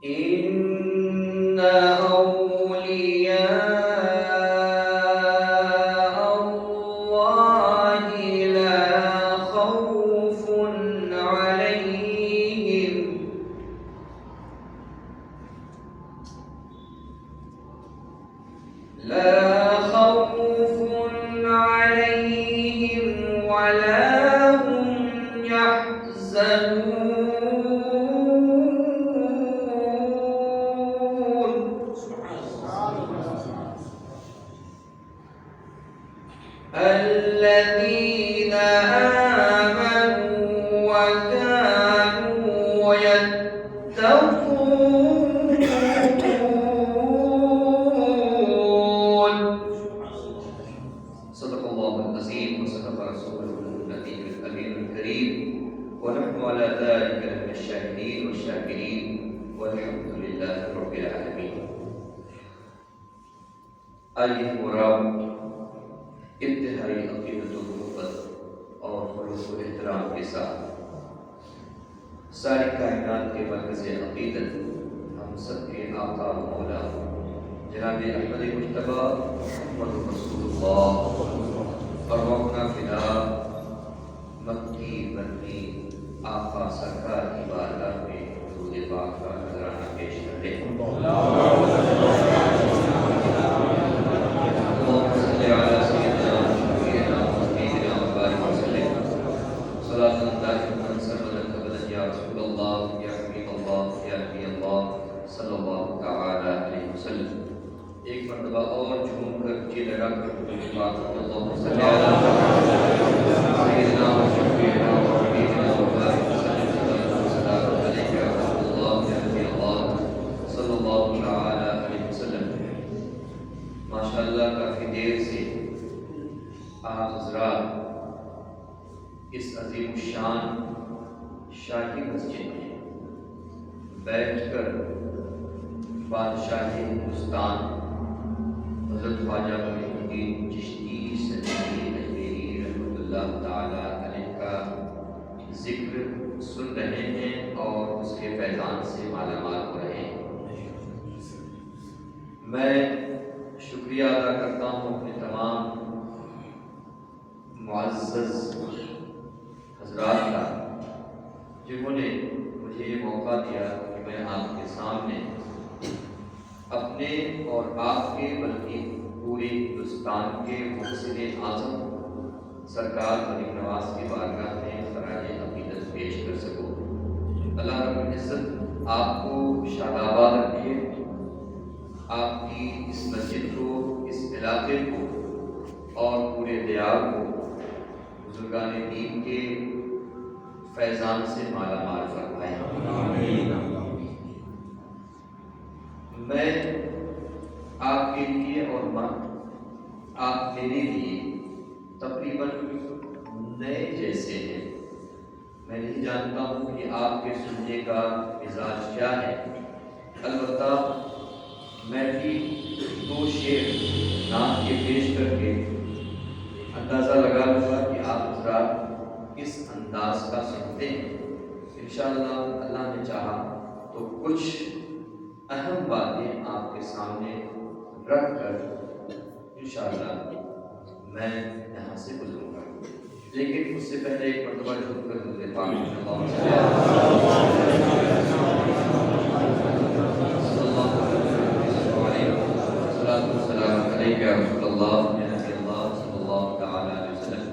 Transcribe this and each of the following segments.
إن أولياء الله لا خوف عليهم ولا هم يحزنون. الذين آمنوا وكانوا يتقون. صدق الله العظيم وصدق رسوله النبي الأمين الكريم ونحن على ذلك من الشاهدين والشاكرين والحمد لله رب العالمين. آئیے مرام انتہائی عقیدت و محبت اور خلوص و احترام کے ساتھ ساری کائنات کے مرکز عقیدت ہم سب کے آقا و مولا جناب احمد مجتبی محمد رسول اللہ اور موقع فدا مکی بنی آقا سرکار کی بارگاہ میں درود پاک کا نذرانہ پیش کر لیں. ایک مرتبہ اور جھوم کر جی لگا کر اللہم صلی علی سیدنا و شفیعنا و حبیبنا و بارک وسلم علیہ یا رسول اللہ یا نبی اللہ صلی اللہ علیہ وسلم. ماشاءاللہ کافی دیر سے آپ حضرات اس عظیم الشان شاہی مسجد میں بیٹھ کر بادشاہ ہندوستان حضرت خواجہ معین الدین چشتی سندھی اجمیری رحمۃ اللہ تعالی علیہ کا ذکر سن رہے ہیں اور اس کے فیضان سے مالا مال ہو رہے ہیں. میں شکریہ ادا کرتا ہوں اپنے تمام معزز حضرات کا جنہوں نے مجھے یہ موقع دیا کہ میں آپ کے سامنے اپنے اور آپ کے بلکہ پورے ہندوستان کے محسن اعظم سرکار غریب نواز کی بارگاہ میں خراج عقیدت پیش کر سکوں. اللہ رب العزت آپ کو شاداباد رکھے، آپ کی اس مسجد کو، اس علاقے کو اور پورے دیار کو بزرگان دین کے فیضان سے مالا مال فرمائے. میں آپ کے لیے اور آپ میرے لیے تقریباً نئے جیسے ہیں. میں نہیں جانتا ہوں کہ آپ کے سننے کا مزاج کیا ہے. البتہ میں بھی دو شعر نام کے پیش کر کے اندازہ لگا لوں گا کہ آپ حضرات کس انداز کا سنتے ہیں. انشاءاللہ اللہ نے چاہا تو کچھ اہم باتیں آپ کے سامنے رکھ کر انشاءاللہ میں یہاں سے گزروں گا. لیکن اس سے پہلے ایک مرتبہ جھوم کر درود پاک السلام علیکم یا رسول اللہ یا نبی اللہ صلی اللہ تعالی علیہ وسلم.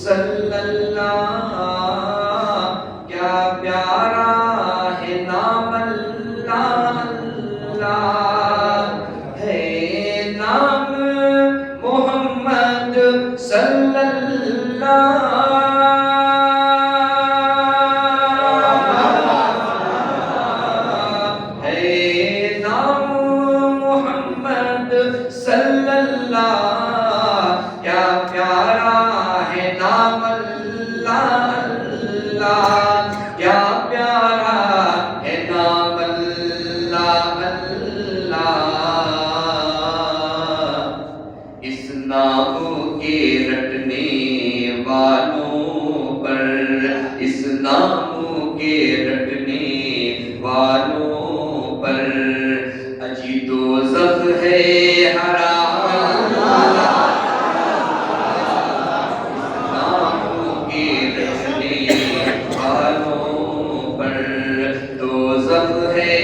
صلی اللہ کیا پیارا ہے نام اللہ، اللہ ہے صلی اللہ ہے نام محمد صلی اللہ، کیا پیارا ہے نام اللہ اللہ، کیا پیارا ہے نام اللہ اللہ۔ اس نام کے رٹنے والوں پر، اس نام کے رٹنے والوں پر اجی دوزخ ہے حرام اللہ۔ نام کے رٹنے والوں پر دوزخ ہے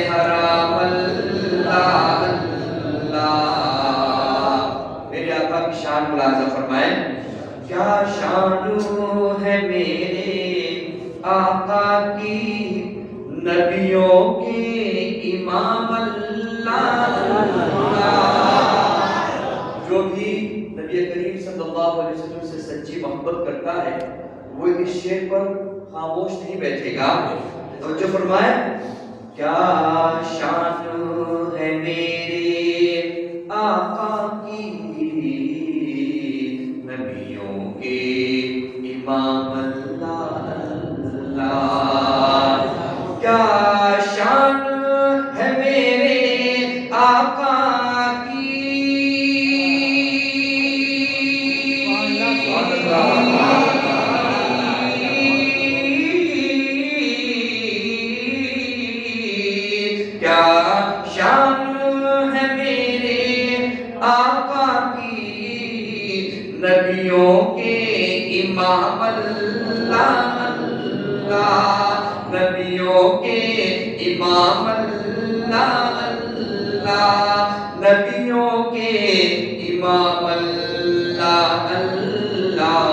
حرام اللہ اللہ۔ میرے آقا کی شان ملاحظہ فرمائیں، کیا شان ہے میرے آقا کی، نبیوں کے امام اللہ اللہ۔ جو بھی نبی کریم صلی اللہ علیہ وسلم سے سچی محبت کرتا ہے وہ اس شعر پر خاموش نہیں بیٹھے گا۔ توجہ فرمائیں، کیا شان ہے میرے آقا کی، نبیوں کے امام اللہ اللہ۔ کیا شان ہے میرے آقا کی، کیا شان ہے میرے آقا کی، نبیوں کے امام اللہ اللہ، نبیوں کے امام اللہ اللہ، نبیوں کے امام اللہ اللہ۔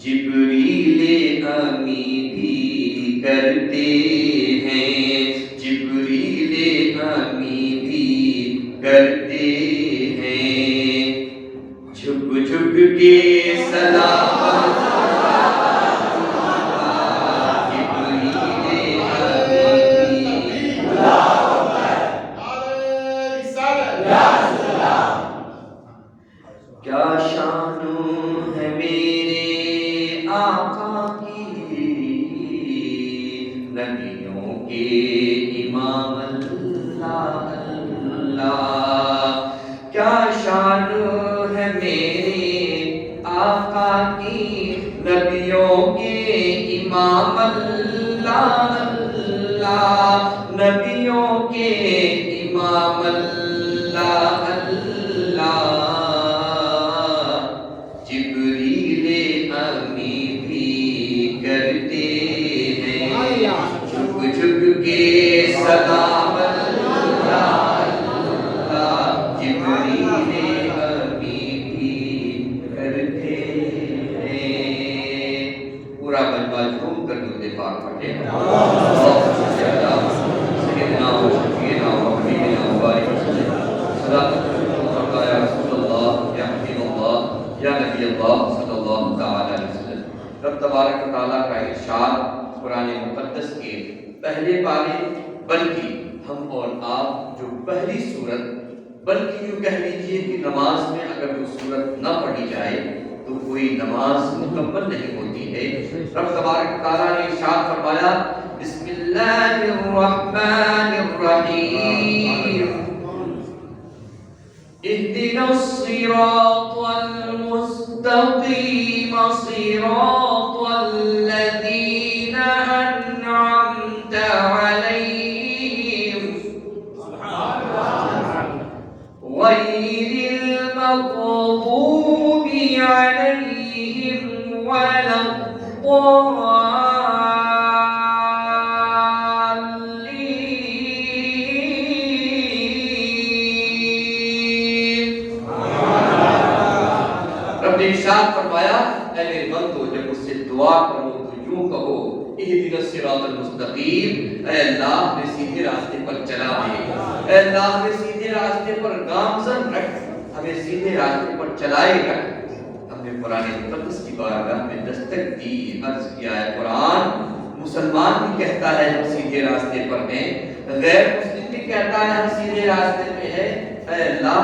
جبریل امی بھی کرتے ہیں، جبریل امی بھی کرتے ہیں، جھک جھک کے سلام کیا شان ہے میرے آقا کی، نبیوں کے امام اللہ اللہ۔ کیا شان ہے میرے آقا کی، نبیوں کے امام اللہ اللہ، نبیوں کے امام اللہ اللہ۔ جبریل امی بھی کرتے ہیں، جھک جھک کے سلام اللہ اللہ، جبریل امی بھی کرتے ہیں۔ پورا مجمع جھوم کر درود پاک پڑھے، اللہم صلی علی سیدنا و شفیعنا و حبیبنا و بارک وسلم، صلاۃ یا رسول اللہ یا حبیب اللہ یا نبی اللہ صلی اللہ تعالی علیہ وسلم۔ رب تبارک و تعالیٰ کا ارشاد قرآن مقدس کے پہلے پارے، بلکہ ہم اور آپ جو پہلی سورت، بلکہ یوں کہہ لیجیے کہ نماز میں اگر وہ سورت نہ پڑھی جائے تو کوئی نماز مکمل نہیں ہوتی ہے۔ رب تبارک و تعالیٰ نے ارشاد فرمایا، بسم اللہ الرحمن الرحیم، اهدنا الصراط المستقيم صراط الذين أنعمت عليهم غير المغضوب عليهم ولا ارشاد فرمایا، اے میرے بندو جب مجھ سے دعا کرو تو یوں کہو، اہدنا الصراط المستقیم، اے اللہ ہمیں سیدھے راستے پر چلا دے، اے اللہ ہمیں سیدھے راستے پر گامزن رکھ، ہمیں سیدھے راستے پر چلائے گا۔ ہم نے قرآن مقدس کی بارگاہ میں دستک دی، عرض کیا ہے قرآن مسلمان بھی کہتا ہے ہم سیدھے راستے پر ہیں، غیر مسلم بھی کہتا ہے ہم سیدھے راستے میں ہیں، اے اللہ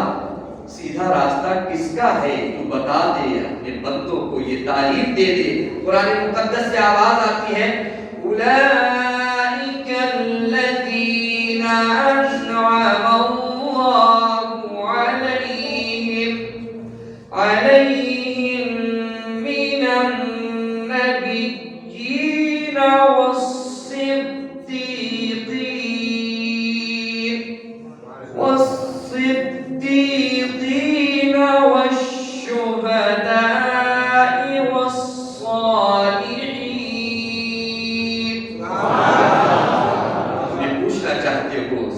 سیدھا راستہ کس کا ہے تو بتا دے، اپنے بندوں کو یہ تعلیم دے دے۔ قرآن مقدس سے آواز آتی ہے اولئک الذین انعم اللہ علیہم من النبیین والصدیقین والشہداء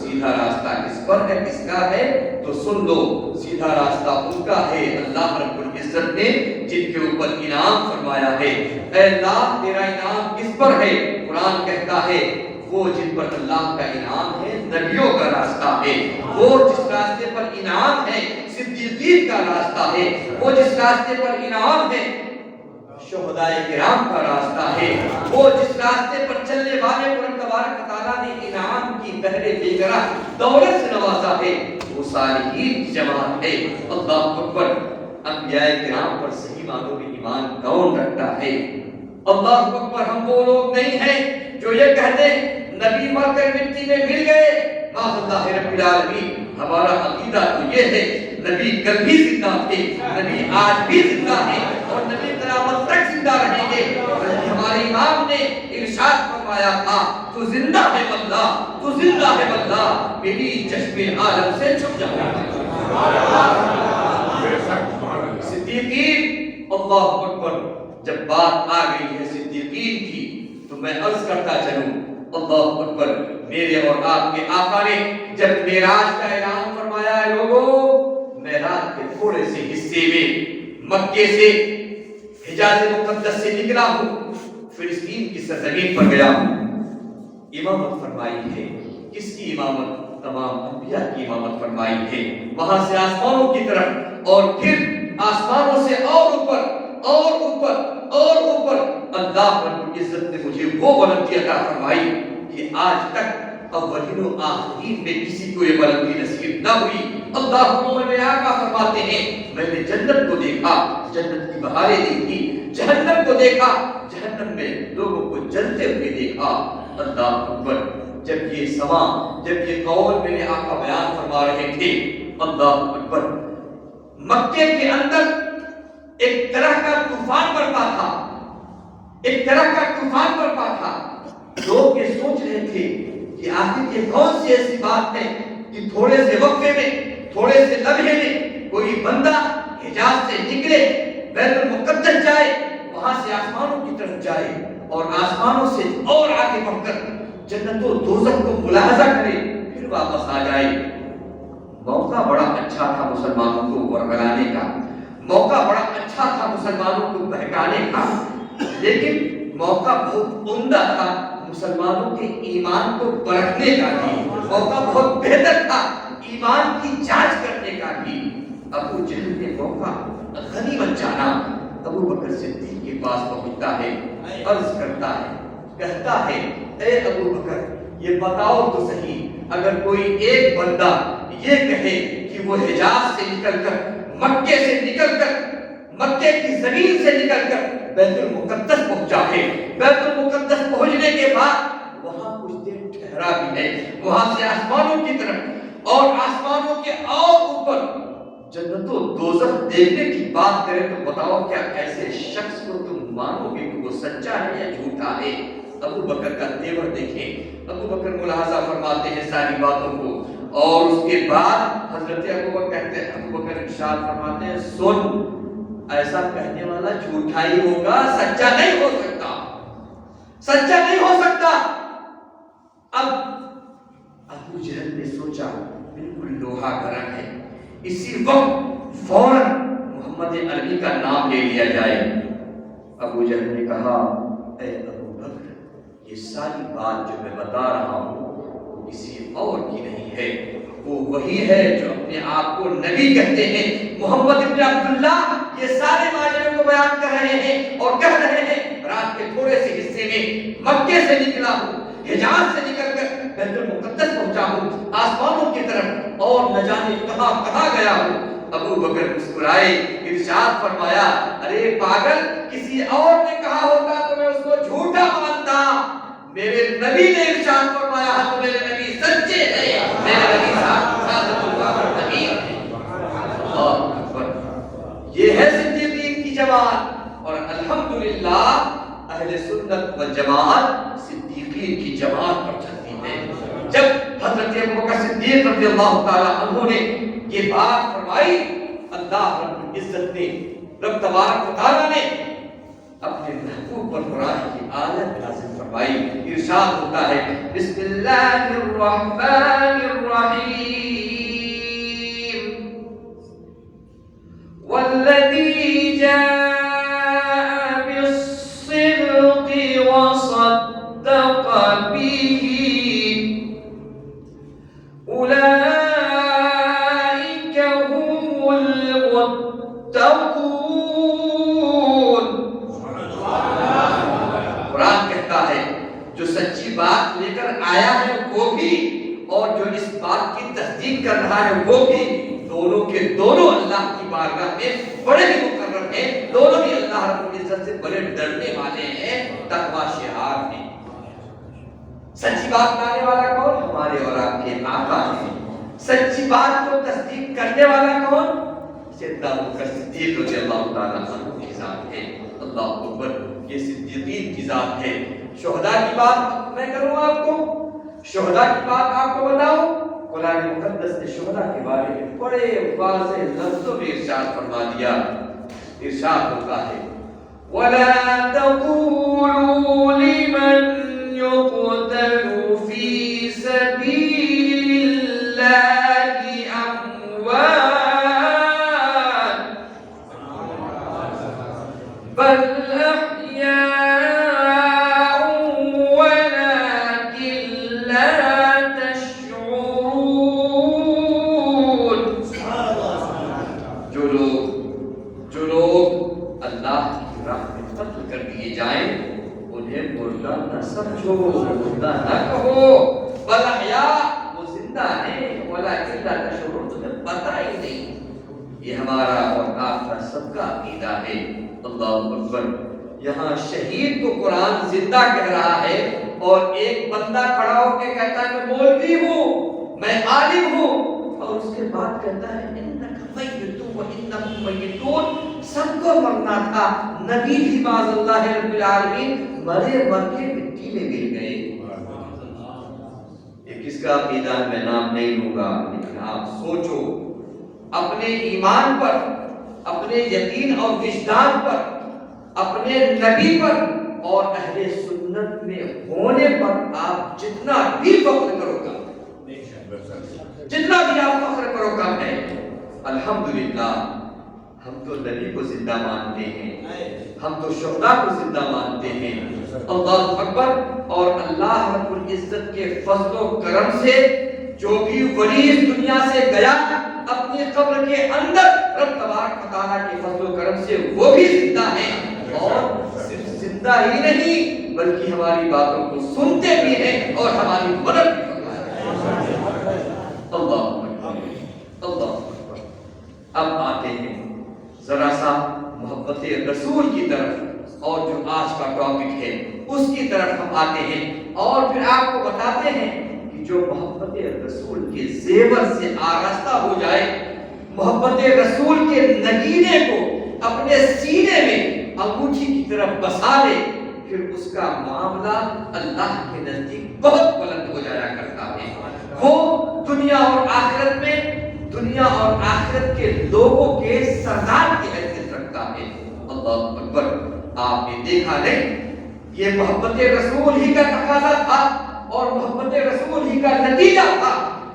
سیدھا راستہ کس پر ہے، کس کا ہے؟ تو سن لو، سیدھا راستہ ان کا ہے اللہ رب العزت نے جن کے اوپر انعام فرمایا ہے۔ اے اللہ تیرا انعام کس پر ہے؟ قرآن کہتا ہے وہ جن پر اللہ کا انعام ہے نبیوں کا راستہ ہے، وہ جس راستے پر انعام ہے صدیقین کا راستہ ہے، وہ جس راستے پر انعام ہے شہداء کرام کا راستہ ہے، وہ جس راستے پر چلنے والے کو تبارک تعالیٰ نے انعام کی بہرے بے گرہ دولت سے نوازا ہے، وہ صالحین کی جماعت ہے۔ اللہ اکبر۔ انبیاء کرام پر صحیح معنوں میں ایمان کون رکھتا ہے؟ اللہ اکبر۔ ہم وہ لوگ نہیں ہیں جو یہ کہتے نبی مر کر مٹی میں مل گئے، معاذ اللہ رب العالمین۔ ہمارا عقیدہ تو یہ ہے نبی کل بھی زندہ تھے، نبی آج بھی زندہ ہیں اور نبی قیامت تک زندہ رہیں گے۔ ہمارے امام نے ارشاد فرمایا تھا تو زندہ ہے واللہ، تو زندہ ہے واللہ، میری چشم عالم سے چھپ جاؤ۔ صدیقین، اللہ اکبر۔ جب بات آ گئی ہے صدیقین کی تو میں عرض کرتا چلوں، اللہ اکبر۔ میرے اور آپ کے آقا نے جب معراج کا اعلان فرمایا ہے لوگوں، معراج کے تھوڑے سے حصے میں مکے سے حجاز مقدس سے نکلا ہوں، فلسطین کی سرزمین پر گیا ہوں، امامت فرمائی ہے۔ کس کی امامت؟ تمام انبیاء کی امامت فرمائی ہے۔ وہاں سے آسمانوں کی طرف اور پھر آسمانوں سے اور اوپر اور اوپر اور اوپر اللہ رب العزت نے مجھے وہ بلندی عطا فرمائی کہ آج تک اولین و آخرین میں کسی کو یہ بلندی نصیب نہ ہوئی۔ اللہ میرے آقا فرماتے ہیں میں نے جنت کو دیکھا، جنت کی بہاریں دیکھی، جہنم کو دیکھا، جہنم میں لوگوں کو جلتے ہوئے دیکھا۔ اللہ اکبر۔ جب یہ سما، جب یہ قول میرے آقا بیان فرما رہے تھے، اللہ اکبر، مکے کے اندر ایک طرح کا طوفان برپا تھا، ایک طرح کا طوفان برپا تھا۔ لوگ یہ سوچ رہے تھے کہ آخر یہ کون سی ایسی بات ہے کہ تھوڑے سے وقفے میں، تھوڑے سے لمحے میں کوئی بندہ حجاز سے نکلے، بیت المقدس جائے، وہاں سے آسمانوں کی طرف جائے اور آسمانوں سے اور آگے بڑھ کر جنت و دوزخ کو ملاحظہ کرے، پھر واپس آ جائے۔ موقع بڑا اچھا تھا مسلمانوں کو ورگلانے کا، موقع بڑا اچھا تھا مسلمانوں کو بہکانے کا، لیکن موقع بہت عمدہ تھا مسلمانوں کے ایمان کو پرکھنے کا بھی، موقع بہت بہتر تھا ایمان کی جانچ کرنے کا بھی۔ ابو جہل نے موقع غنیمت جانا، ابو بکر صدیق کے پاس پہنچتا ہے، عرض کرتا ہے، کہتا ہے اے ابو بکر یہ بتاؤ تو صحیح، اگر کوئی ایک بندہ یہ کہے کہ وہ حجاز سے نکل کر، مکے سے نکل کر، مکے کی زمین سے نکل کر بیت المقدس پہنچا ہے، بیت المقدس پہنچنے کے بعد وہاں کچھ دیر ٹھہرا بھی ہے، وہاں سے آسمانوں کی طرف اور آسمانوں کے اور اوپر جنت و دوزخ دیکھنے کی بات کرے تو بتاؤ کیا ایسے شخص کو تم مانو گے کہ وہ سچا ہے یا جھوٹا ہے؟ ابو بکر کا تیور دیکھیں، ابو بکر ملاحظہ فرماتے ہیں ساری باتوں کو، اور اس کے بعد حضرت ابو بکر کہتے ہیں، ابو بکر ارشاد فرماتے ہیں سن، ایسا کہنے والا جھوٹا ہی ہوگا، سچا نہیں ہو سکتا، سچا نہیں ہو سکتا۔ اب ابو جہل نے سوچا بالکل لوہا گرم ہے، اسی وقت فوراً محمد عربی کا نام لے لیا جائے۔ ابو جہل نے کہا اے ابو بکر یہ ساری بات جو میں بتا رہا ہوں وہ کسی اور کی نہیں ہے، وہ وہی ہے جو اپنے آپ کو نبی کہتے ہیں۔ محمد ابن عبداللہ یہ سارے ماجرے کو بیان کر رہے ہیں اور کہہ رہے ہیں رات کے تھوڑے سے حصے میں مکے سے نکلا ہوں، حجاز سے نکل کر بیت المقدس پہنچا ہوں، آسمانوں کی طرف، اور نہ جانے کہاں کہاں گیا ہوں۔ ابو بکر مسکرائے، ارشاد فرمایا ارے پاگل، کسی اور نے کہا ہوتا تو میں اس کو جھوٹا مانتا، میرے نبی نے ارشاد فرمایا تو میرے نبی سچے ہیں، میرے نبی صادق النبی ہیں۔ اللہ اکبر، یہ ہے صدیقین کی جماعت، اور الحمدللہ اہل سنت والجماعت صدیقین کی جماعت پر چلتی ہے۔ جب حضرت ابوبکر صدیق رضی اللہ تعالی عنہ نے یہ بات فرمائی، اللہ رب العزت نے، رب تبارک و تعالی نے اپنے محبوب پر قرآن کی آیت نازل فرمائی۔ ارشاد ہوتا ہے بسم اللہ الرحمن الرحیم والذی جاء بالصدق وصدق به بات لے کر آیا ہے وہ بھی، اور جو اس بات کی تصدیق کر رہا ہے وہ بھی، دونوں کے دونوں اللہ کی بارگاہ میں بڑے ہی مقرر ہیں، دونوں ہی اللہ رب العزت سے بڑے ڈرنے والے ہیں، تقوی شعار ہیں۔ سچی بات لانے والا کون؟ ہمارے اور آپ کے آقا ہیں۔ سچی بات کو تصدیق کرنے والا کون؟ سیدنا ابوبکر صدیق رضی اللہ تعالیٰ عنہ کی ذات ہے۔ اللہ اکبر، یہ صدیقین کی ذات ہے۔ شہداء کی بات میں کروں آپ کو، شہداء کی بات آپ کو بتاؤں، قرآن مقدس نے شہداء کے بارے میں بڑے واضح لفظوں میں ارشاد فرما دیا۔ ارشاد ہوتا ہے وَلَا تَقُولُوا لِمَنْ يُقْتَلُ فِي سَبِيلِ اللَّهِ أَمْوَاتٌ بَلْ سمجھو، مردہ نہ کہو، بل احیاء، وہ زندہ ہیں، ولکن لا تشعرون، تمہیں پتہ ہی نہیں۔ یہ ہمارا اور آپ کا سب کا عقیدہ ہے۔ اللہ اکبر، یہاں شہید کو قرآن زندہ کہہ رہا ہے، اور ایک بندہ کھڑا ہو کے کہتا ہے میں مولوی ہوں، میں عالم ہوں، اور اس کے بعد کہتا ہے انک میت و انہم میتون، سب کو مرنا تھا، نبی بھی باذ اللہ رب العالمین مرے مر کے مٹی میں مل گئے۔ یہ کس کا عقیدہ میں نام نہیں لوں گا، لیکن آپ سوچو اپنے ایمان پر، اپنے یقین اور وجدان پر، اپنے نبی پر اور اہل سنت میں ہونے پر آپ جتنا بھی فخر کرو گا، جتنا بھی آپ فخر کرو کم ہے۔ الحمدللہ ہم تو نبی کو زندہ مانتے ہیں، ہم تو شہداء کو زندہ مانتے ہیں۔ اللہ اکبر، اور اللہ رب العزت کے فضل و کرم سے جو بھی ولی اس دنیا سے گیا اپنی قبر کے اندر، رب تبارک و تعالیٰ کے فضل و کرم سے وہ بھی زندہ ہیں، اور صرف زندہ ہی نہیں بلکہ ہماری باتوں کو سنتے بھی ہیں اور ہماری مدد بھی فرماتے ہیں۔ اللہ اکبر، اللہ اکبر۔ اب آتے ہیں ذرا سا محبت رسول کی طرف، اور جو آج کا ٹاپک ہے اس کی طرف ہم آتے ہیں، اور پھر آپ کو بتاتے ہیں کہ جو محبت رسول کے زیور سے آراستہ ہو جائے، محبت رسول کے نگینے کو اپنے سینے میں انگوٹھی کی طرف بسا لے، پھر اس کا معاملہ اللہ کے نزدیک بہت بلند ہو جایا کرتا ہے۔ وہ دنیا اور آخرت میں، دنیا اور آخرت کے لوگوں کے سردار کی حیثیت رکھتا ہے۔ اللہ اکبر، آپ نے دیکھا نہیں، یہ محبت رسول ہی کا تقاضا تھا اور محبت رسول ہی کا نتیجہ تھا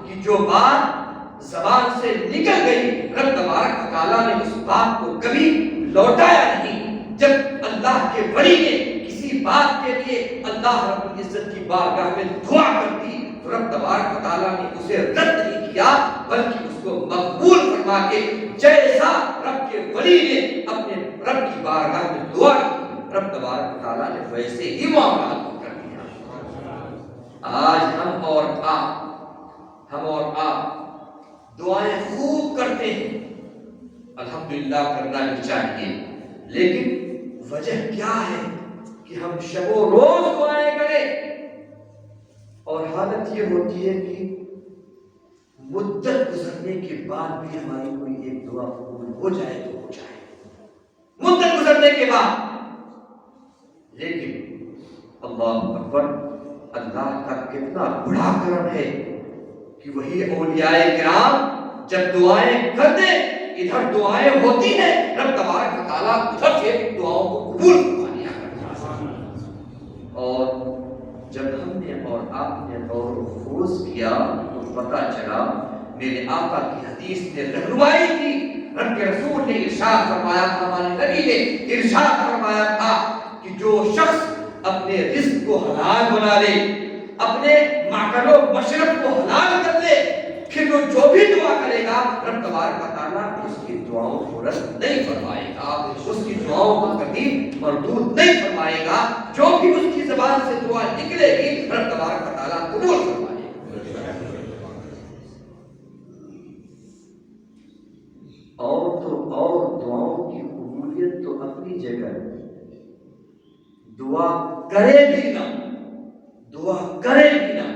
کہ جو بات زبان سے نکل گئی، رب تبارک و تعالیٰ نے اس بات کو کبھی لوٹایا نہیں۔ جب اللہ کے ولی نے کسی بات کے لیے اللہ رب العزت کی بارگاہ میں دعا کر دی تو رب تبارک و تعالیٰ نے اسے رد نہیں کیا، نبی نے اپنے رب کی بارگاہ میں دعا کی، رب تبارک و تعالیٰ نے ویسے ہی معاملات کو کر دیا۔ آج ہم اور آپ دعائیں خوب کرتے ہیں، الحمدللہ کرنا بھی چاہیے، لیکن وجہ کیا ہے کہ ہم شب و روز دعائیں کریں اور حالت یہ ہوتی ہے کہ مدت گزرنے کے بعد بھی ہماری کوئی ایک دعا قبول ہو جائے تو ہو جائے، مدت گزرنے کے بعد۔ لیکن اللہ اکبر، اللہ کا کتنا بڑا کرم ہے کہ وہی اولیاء کرام جب دعائیں کرتے ادھر دعائیں ہوتی ہیں، رب تبارک و تعالیٰ ادھر سے دعاؤں کو قبول فرما لیا کرتا ہے۔ اور جب ہم نے اور آپ نے غور و خوض کیا تو پتہ چلا میرے آقا کی حدیث نے رہنمائی کی، رب کے رسول نے ارشاد فرمایا تھا، ہمارے نبی نے ارشاد فرمایا تھا کہ جو شخص اپنے رزق کو حلال بنا لے، اپنے ماکل و مشرب کو حلال کر لے، پھر وہ جو بھی دعا کرے گا رب تبارک و تعالیٰ اس کی دعاؤں کو رد نہیں فرمائے گا، اس کی دعاؤں کو کبھی مردود نہیں فرمائے گا، جو بھی اس کی زبان سے دعا نکلے گی رب تبارک و تعالیٰ قبول فرمائے گا۔ اور دعاؤں کی قبولیت تو اپنی جگہ، دعا کرے بھی نہ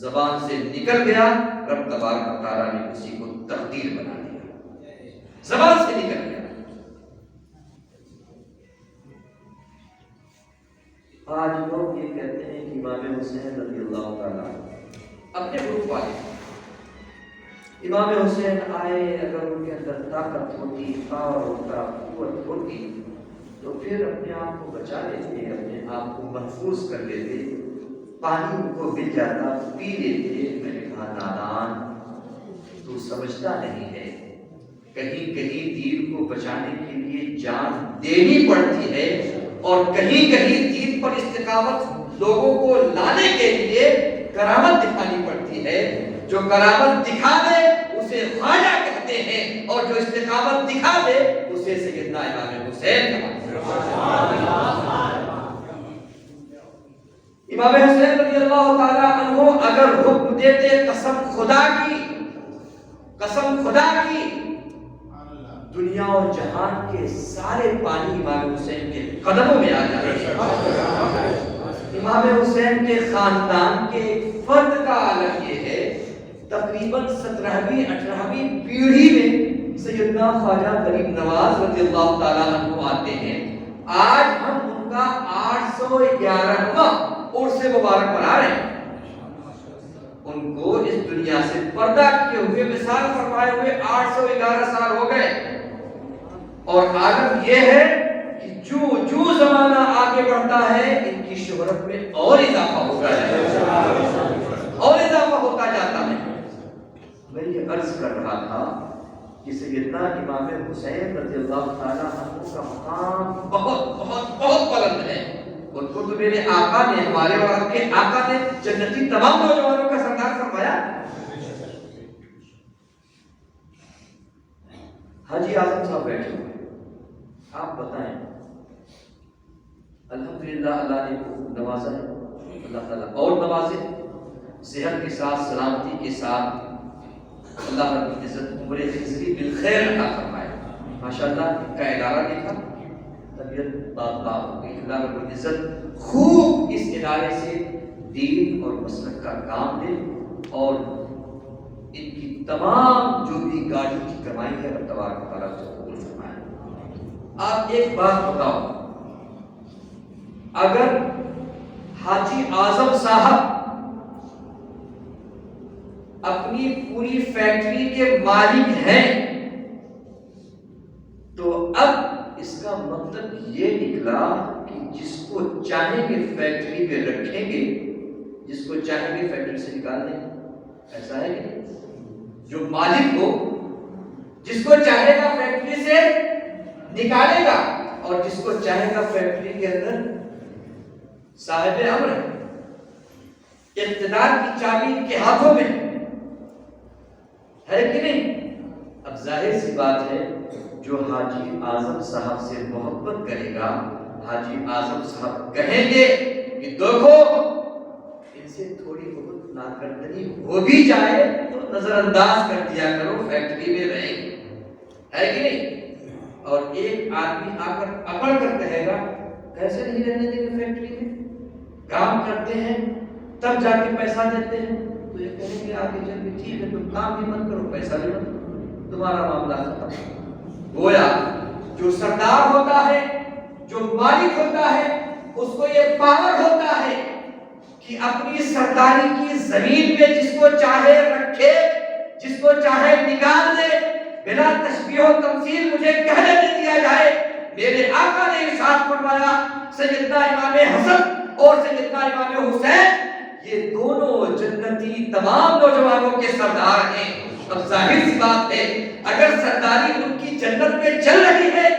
زبان سے نکل گیا رب تبارک و تعالیٰ نے اسی کو تقدیر بنا دیا، زبان سے نکل گیا۔ آج لوگ یہ کہتے ہیں کہ امام حسین رضی اللہ تعالیٰ اپنے گروپ والے، امام حسین آئے، اگر ان کے اندر طاقت ہوتی، پاور ہوتا، قوت ہوتی تو پھر اپنے آپ کو بچا لیتے، اپنے آپ کو محفوظ کر لیتے، پانی ان کو مل جاتا پی لیتے۔ میں نے کہا نادان، تو سمجھتا نہیں ہے، کہیں دین کو بچانے کے لیے جان دینی پڑتی ہے، اور کہیں دین پر استقامت لوگوں کو لانے کے لیے کرامت دکھانی پڑتی ہے۔ جو کرامت دکھا دے اسے خواجہ کہتے ہیں، اور جو استقامت دکھا دے اسے سیدنا امام حسین کہتے ہیں۔ امام حسین رضی اللہ تعالیٰ عنہ اگر حکم دیتے، قسم خدا کی دنیا اور جہان کے سارے پانی امام حسین کے قدموں میں آ جاتے ہیں۔ امام حسین کے خاندان کے ایک فرد کا عالم یہ ہے، تقریباً 17ویں 18ویں پیڑھی میں سیدنا خواجہ غریب نواز رضی اللہ تعالیٰ عنہ آتے ہیں۔ آج ہم ان کا 811واں عرس مبارک منا رہے ہیں۔ ان کو اس دنیا سے پردہ کیے ہوئے مثال فرمائے ہوئے 811 سال ہو گئے، اور عالم یہ ہے کہ جو زمانہ آگے بڑھتا ہے ان کی شہرت میں اور اضافہ ہوتا جاتا ہے۔ میں یہ عرض کر رہا تھا کہ سیدنا امام حسین رضی اللہ تعالیٰ عنہ کا مقام بہت بلند ہے۔ ان کو تو میرے آقا نے، ہمارے اور آپ کے آقا نے جنتی تمام نوجوانوں کا سردار فرمایا۔ حاجی اعظم صاحب بیٹھے ہوئے، آپ بتائیں، الحمدللہ اللہ نے نوازا ہے، اللہ تعالیٰ اور نوازے، صحت کے ساتھ، سلامتی کے ساتھ، اللہ رب العزت عمر خضری بالخیر عطا فرمائے۔ ماشاءاللہ ان کا ادارہ دیکھا، طبیعت باب ہو گئی۔ اللہ رب العزت خوب اس ادارے سے دین اور مسلک کا کام دے، اور ان کی تمام جو بھی گاڑی کی کمائی ہے رب تبارک و تعالیٰ سے قبول فرمائے۔ آپ ایک بات بتاؤ، اگر حاجی اعظم صاحب اپنی پوری فیکٹری کے مالک ہیں تو اب اس کا مطلب یہ نکلا کہ جس کو چاہیں گے فیکٹری میں رکھیں گے، جس کو چاہیں گے فیکٹری سے نکال دیں گے، ایسا ہے کہ جو مالک ہو جس کو چاہے گا فیکٹری سے نکالے گا، اور جس کو چاہے گا فیکٹری کے اندر صاحب امر ہے، اقتدار کی چابی ان کے ہاتھوں میں ہے کہ نہیں؟ اب ظاہر سی بات ہے جو حاجی اعظم صاحب سے محبت کرے گا، حاجی اعظم صاحب کہیں گے کہ دیکھو ان سے تھوڑی بہت ناکردنی ہو بھی جائے تو نظر انداز کر دیا کرو، فیکٹری میں رہیں گے، ہے کہ نہیں؟ اور ایک آدمی آ کر اکڑ کر کہے گا کیسے نہیں رہنے دیں گے فیکٹری میں، کام کرتے ہیں تب جا کے پیسہ دیتے ہیں، تو یہ کہیں گے آگے چل کے ٹھیک ہے تم کام بھی مت کرو پیسہ بھی مت کرو، تمہارا معاملہ ختم۔ گویا جو سردار ہوتا ہے، جو مالک ہوتا ہے، اس کو یہ پاور ہوتا ہے کہ اپنی سرداری کی زمین میں جس کو چاہے رکھے، جس کو چاہے نکال دے، بلا تشبیہ و تمثیل مجھے کہنے دے دیا جائے۔ میرے آقا نے ارشاد فرمایا سیدنا امام حسن اور سیدنا امام حسین یہ دونوں جنتی تمام نوجوانوں کے سردار ہیں۔ اب ظاہر سی بات ہے اگر سرداری ان کی جنت میں چل رہی ہے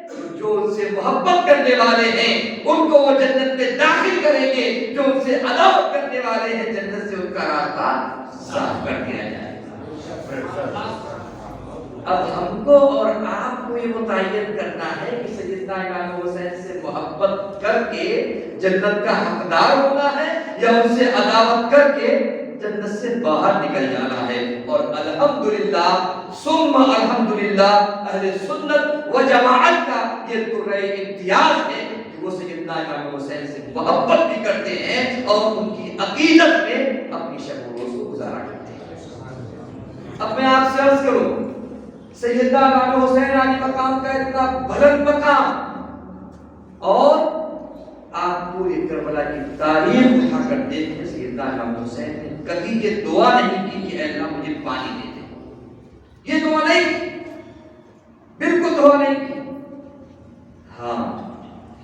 تو جو ان سے محبت کرنے والے ہیں ان کو وہ جنت میں داخل کریں گے، جو ان سے عداوت کرنے والے ہیں جنت سے ان کا راستہ صاف کر دیا جائے گا۔ اب ہم کو اور آپ کو یہ متعین کرنا ہے کہ سیدنا امام حسین سے محبت کر کے جنت کا حقدار ہونا ہے یا ان سے عداوت کر کے جنت سے باہر نکل جانا ہے۔ اور الحمدللہ ثم الحمدللہ اہل سنت و جماعت کا یہ درجہ امتیاز ہے کہ وہ سیدنا امام حسین سے محبت بھی کرتے ہیں اور ان کی عقیدت میں اپنی شب و روز کو گزارا کرتے ہیں۔ اب میں آپ سے عرض کروں سیدنا امام حسین علی مقام کا اتنا بلند مقام، اور آپ پورے کربلا کی تاریخ اٹھا کر دیکھیں سیدنا امام حسین نے کبھی یہ دعا نہیں کی کہ اے اللہ مجھے پانی دے دے، یہ دعا نہیں کی، بالکل دعا نہیں کی۔ ہاں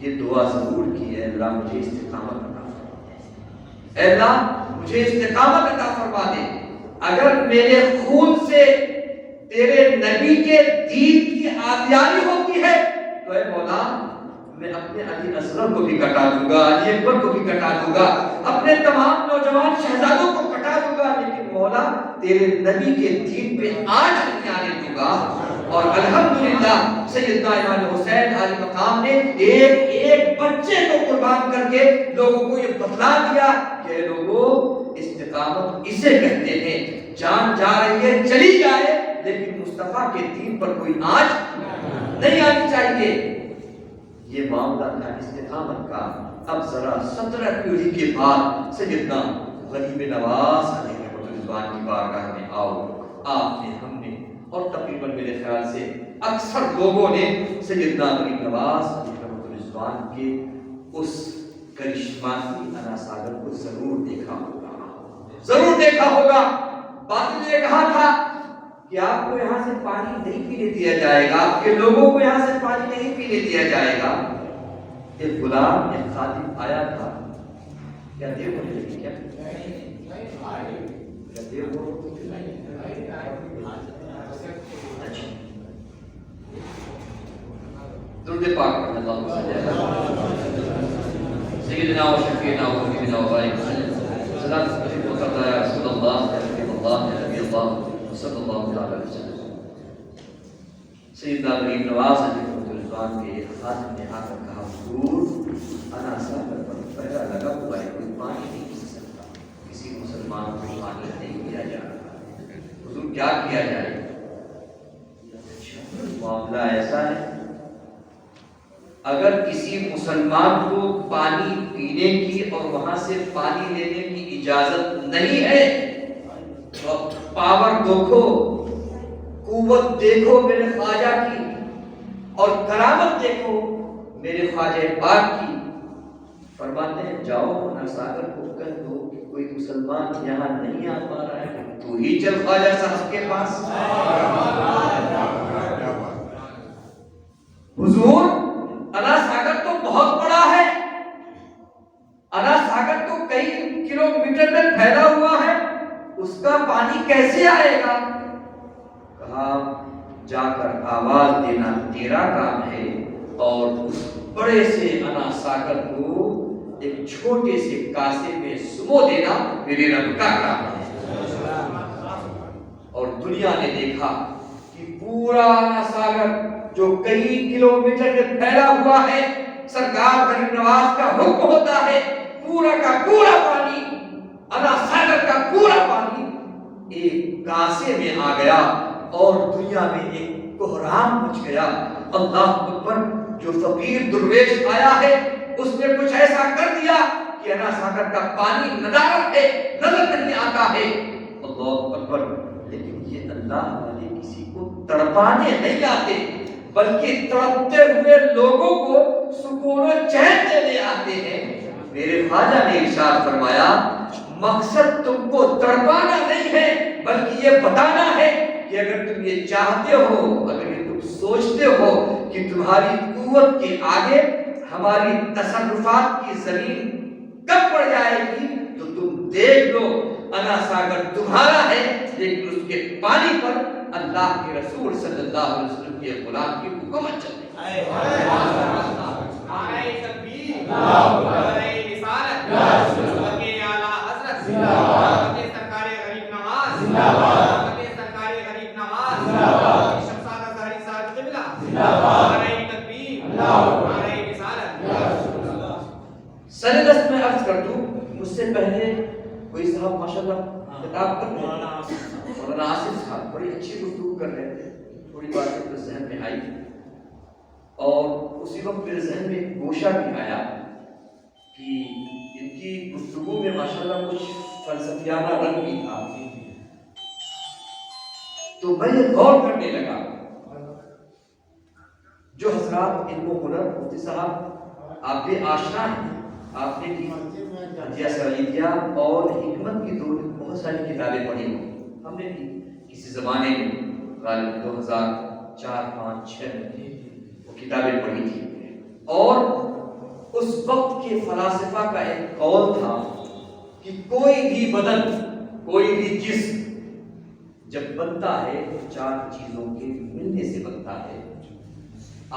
یہ دعا ضرور کی ہے اللہ مجھے استقامت عطا فرما دے، اے اللہ مجھے استقامت عطا فرما دے، اگر میرے خون سے تیرے نبی کے دین کی آبیاری ہوتی ہے تو اے مولا میں اپنے علی اصغر کو بھی کٹا دوں گا، علی اکبر کو بھی کٹا دوں گا، اپنے تمام نوجوان شہزادوں کو کٹا دوں گا، لیکن مولا تیرے نبی کے دین پہ آج نہیں آنے دوں گا۔ اور الحمدللہ سیدنا امام حسین علی مقام نے ایک ایک بچے کو قربان کر کے لوگوں کو یہ بتلا دیا کہ لوگوں استقامت اسے کہتے ہیں، جان جا رہی ہے چلی جائے لیکن مصطفیٰ کے دین پر کوئی آنچ نہیں آنی چاہیے۔ یہ معاملہ تھا استقامت کا۔ اب ذرا 17 پیڑھی کے بعد سیدنا غریب نواز علیہ رضوان کی بارگاہ میں آؤ، آپ نے، ہم نے اور تقریباً میرے خیال سے اکثر لوگوں نے سیدنا غریب نواز علیہ رضوان کے اس کرشماتی انا ساگر کو ضرور دیکھا ہوگا، ضرور دیکھا ہوگا۔ باطل نے کہا تھا کہ آپ کو یہاں سے پانی نہیں پینے دیا جائے گا، آپ کے لوگوں کو یہاں سے پانی نہیں پینے دیا جائے گا۔ ایک غلام، ایک خادم آیا تھا، کیا دیر ہونے لگی کیا؟ دیر ہو؟ اچھا درود پاک پڑھنا، اللہم صلی علی سیدنا و شفیعنا و حبیبنا و بارک وسلم، صلاۃ و سلام یا رسول اللہ یا حبیب اللہ یا نبی اللہ صلی اللہ علیہ وسلم۔ سیدنا غریب نواز علیہ رضوان کے خادم نے آ کر کہا حضور انا ساگر پر پہرا لگا ہوا ہے، کوئی پانی نہیں پی سکتا، کسی مسلمان کو پانی نہیں دیا جا رہا، حضور کیا کیا جائے؟ معاملہ ایسا ہے اگر کسی مسلمان کو پانی پینے کی اور وہاں سے پانی لینے کی اجازت نہیں ہے تو پاور دیکھو، قوت دیکھو میرے خواجہ کی اور کرامت دیکھو میرے خواجہ پاک کی۔ فرماتے ہیں جاؤ انا ساگر کو کہہ دو کہ کوئی مسلمان یہاں نہیں آ پا رہا ہے، تو ہی چل خواجہ صاحب کے پاس۔ حضور انا ساگر تو بہت بڑا ہے، انا ساگر تو کئی کلومیٹر میں پھیلا ہوا ہے، اس کا پانی کیسے آئے گا؟ کہا جا کر آواز دینا تیرا کام ہے، اور اس بڑے سے انا ساگر کو ایک چھوٹے سے کاسے میں سمو دینا میرے رب کا کام ہے۔ اور دنیا نے دیکھا کہ پورا انا ساگر جو کئی کلومیٹر میں پھیلا ہوا ہے، سرکار غریب نواز کا حکم ہوتا ہے پورا کا پورا پانی، انا ساگر کا پورا پانی ایک کاسے میں آ گیا اور دنیا میں ایک کوہرام مچ گیا۔ اللہ اکبر! جو فقیر درویش آیا ہے اس نے کچھ ایسا کر دیا کہ انا ساگر کا پانی ندارت ہے، نظر نہیں آتا ہے۔ اللہ اکبر! لیکن یہ اللہ والے کسی کو تڑپانے نہیں آتے بلکہ تڑپتے ہوئے لوگوں کو سکون و چین دینے آتے ہیں۔ میرے خواجہ نے ارشاد فرمایا مقصد تم کو تڑپانا نہیں ہے بلکہ یہ بتانا ہے کہ اگر تم یہ چاہتے ہو، اگر یہ تم سوچتے ہو کہ تمہاری قوت کے آگے ہماری تصرفات کی زمین کب پڑ جائے گی تو تم دیکھ لو انا ساگر تمہارا ہے، لیکن اس کے پانی پر اللہ کے رسول صلی اللہ علیہ وسلم کے غلام کی حکومت چل رہی ہے۔ سرگست میں عرض کر دوں، مجھ سے پہلے کوئی صاحب ماشاءاللہ خطاب کر رہے تھے، مولانا آصف صاحب بڑی اچھی گفتگو کر رہے تھے، تھوڑی باتیں میرے ذہن میں آئی اور اسی وقت میرے ذہن میں ایک گوشہ بھی آیا کہ ان کی گفتگو میں ماشاءاللہ کچھ فلسفیانہ رنگ بھی تھا، تو میں یہ غور کرنے لگا جو حضرات ان کو ہنر مفتی صاحب آپ بھی آشنا ہیں، آپ نے حدیث سعیدیہ اور حکمت کی بہت ساری کتابیں پڑھی ہوں، ہم نے بھی کسی زمانے میں غالب 2004 5 6 وہ کتابیں پڑھی تھی، اور اس وقت کے فلاسفہ کا ایک قول تھا کہ کوئی بھی بدن، کوئی بھی جسم جب بنتا ہے تو 4 چیزوں کے ملنے سے بنتا ہے،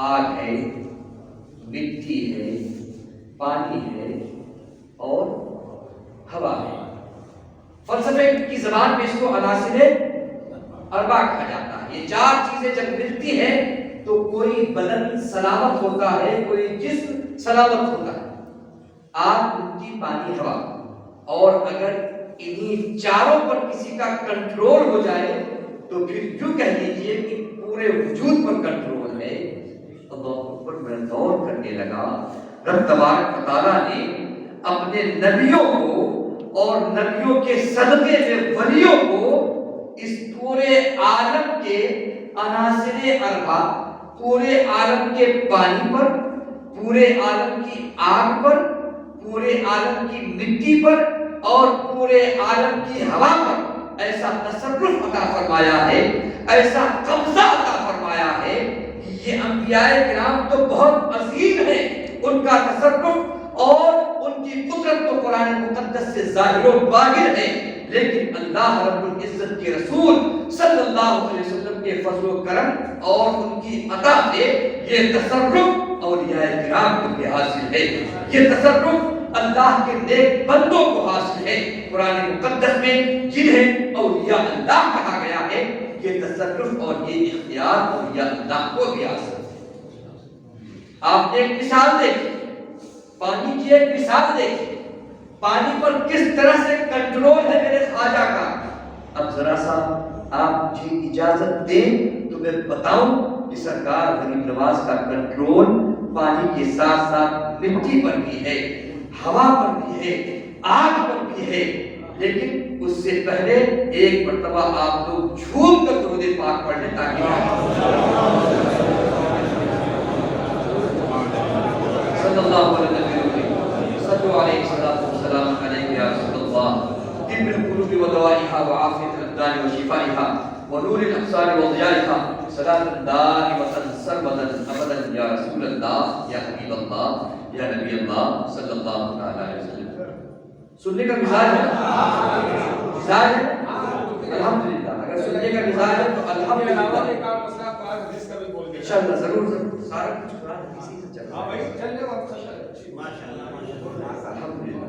آگ ہے، مٹی ہے، پانی ہے اور ہوا ہے۔ فلسفے کی زبان میں اس کو عناصر اربع کہا جاتا ہے۔ یہ 4 چیزیں جب ملتی ہیں تو کوئی بدن سلامت ہوتا ہے، کوئی جسم سلامت ہوتا ہے، آگ، مٹی، پانی، ہوا۔ اور اگر انہی چاروں پر کسی کا کنٹرول ہو جائے تو پھر یوں کہہ لیجئے کہ پورے وجود پر کنٹرول ہے۔ اللہ اکبر! میں غور کرنے لگا رب تبارک و تعالیٰ نے اپنے نبیوں کو اور نبیوں کے صدقے میں ولیوں کو اس پورے عالم کے عناصر اربع، پورے عالم کے پانی پر، پورے عالم کی آگ پر، پورے عالم کی مٹی پر اور پورے عالم کی ہوا پر ایسا تصرف عطا فرمایا ہے، ایسا قبضہ عطا فرمایا ہے کہ یہ انبیاء کرام تو بہت عظیم ہیں، ان کا تصرف اور ان کی قدرت تو قرآن مقدس سے ظاہر و باہر ہے، لیکن اللہ رب العزت کے رسول صلی اللہ علیہ وسلم کے فضل و کرم اور ان کی عطا سے یہ تصرف اولیاء کرام کو بھی حاصل ہے، یہ تصرف اللہ کے نیک بندوں کو حاصل ہے۔ قرآن مقدس میں جنہیں اولیاء اللہ کہا گیا ہے، یہ تصرف اور یہ اختیار اولیاء اللہ کو بھی حاصل ہے۔ آپ نے ایک مثال دیکھی، پانی کی ایک مثال دیکھی، پانی پر کس طرح سے کنٹرول ہے میرے خواجہ کا۔ اب ذرا سا آپ مجھے اجازت دیں تو میں بتاؤں کہ سرکار غریب نواز کا کنٹرول پانی کے ساتھ ساتھ مٹی پر بھی ہے، ہوا پر بھی ہے، آگ پر بھی ہے، لیکن اس سے پہلے ایک مرتبہ آپ لوگ جھوم کر درود پاک پڑھ لیں تاکہ صلی اللہ علیہ وسلم صلو علیہ السلام علیہ یا رسول اللہ طب القلوب ودوائها وعافیت الابدان وشفائها ونور الابصار وضیائها صلاة دائمة سرمدا ابدا یا رسول اللہ یا حبیب اللہ یا نبی اللہ صلی اللہ علیہ وسلم۔ سننے کا مزاج ہے، مزاج ہے الحمدللہ، اگر سننے کا مزاج ہے تو الحمدللہ انشاءاللہ ضرور ضرور سارا کچھ قرآن کسی سے چل رہا ہے۔ الحمدللہ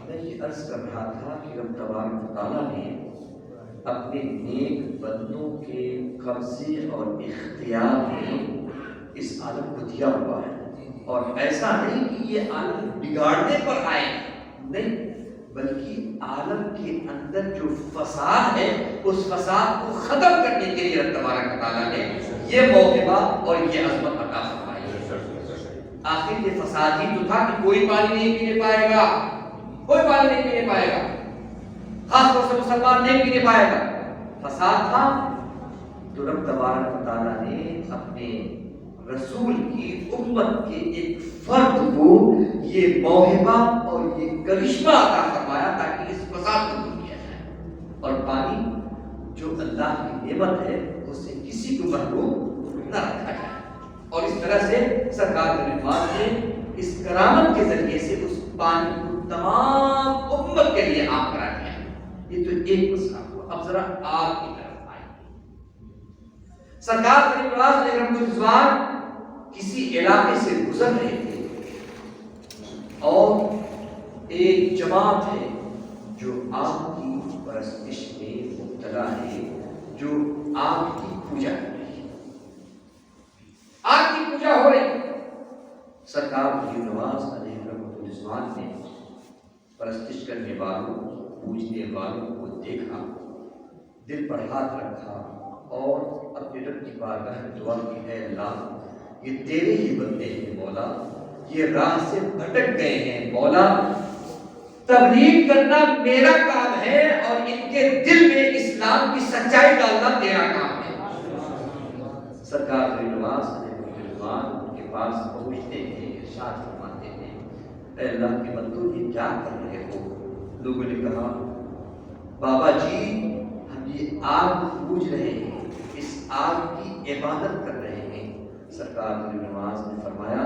میں یہ عرض کر رہا تھا کہ رب تبارک و تعالیٰ نے اپنے نیک بندوں کے قبضے اور اختیار میں اس عالم کو دیا ہوا ہے، اور ایسا نہیں کہ یہ عالم بگاڑنے پر آئے، نہیں، بلکہ عالم کے اندر جو فساد ہے اس فساد کو ختم کرنے کے لیے اللہ تبارک و تعالیٰ نے یہ موقع اور یہ عظمت عطا فرمائی ہے۔ آخر یہ فساد ہی تو تھا کہ کوئی پانی نہیں پینے پائے گا، کوئی پانی نہیں پینے پائے گا، خاص طور سے مسلمان نہیں پینے پائے گا، فساد تھا۔ تو رب تبارک و تعالیٰ نے اپنے رسول کی امت کے ایک فرد کو یہ موہبہ اور یہ کرشمہ عطا فرمایا تاکہ اس فساد کو دور کیا جائے، اور پانی جو اللہ کی نعمت ہے اس سے کسی کو محروم نہ رکھا جائے۔ اور اس طرح سے سرکار نے اس کرامت کے ذریعے سے اس پانی کو تمام امت کے لیے عام کرا دیا۔ یہ تو ایک مسئلہ ہوا، اب ذرا آگ کی طرف آئے۔ سرکار علیہ رحمۃ کسی علاقے سے گزر رہے تھے اور ایک جماعت ہے جو آگ کی پرستش میں مبتلا ہے، جو آگ کی پوجا کر رہی ہے، آگ کی پوجا ہو رہی۔ سرکار علیہ رحمۃ نے پرستش کرنے والوں، پوجنے والوں کو دیکھا، دل پر ہاتھ رکھا اور اپنے رب کی بارگاہ میں دعا کی، اے اللہ یہ تیرے ہی بندے ہیں مولا، یہ راہ سے بھٹک گئے ہیں مولا، تبلیغ کرنا میرا کام ہے اور ان کے دل میں اسلام کی سچائی ڈالنا تیرا کام ہے۔ سرکار ان کے پاس پہنچتے ہیں، ارشاد فرماتے ہیں، اے اللہ کے بندو یہ کیا کر رہے ہو؟ لوگوں نے کہا بابا جی ہم یہ آگ پوج رہے ہیں، اس آگ کی عبادت کر رہے ہیں۔ سرکار نے فرمایا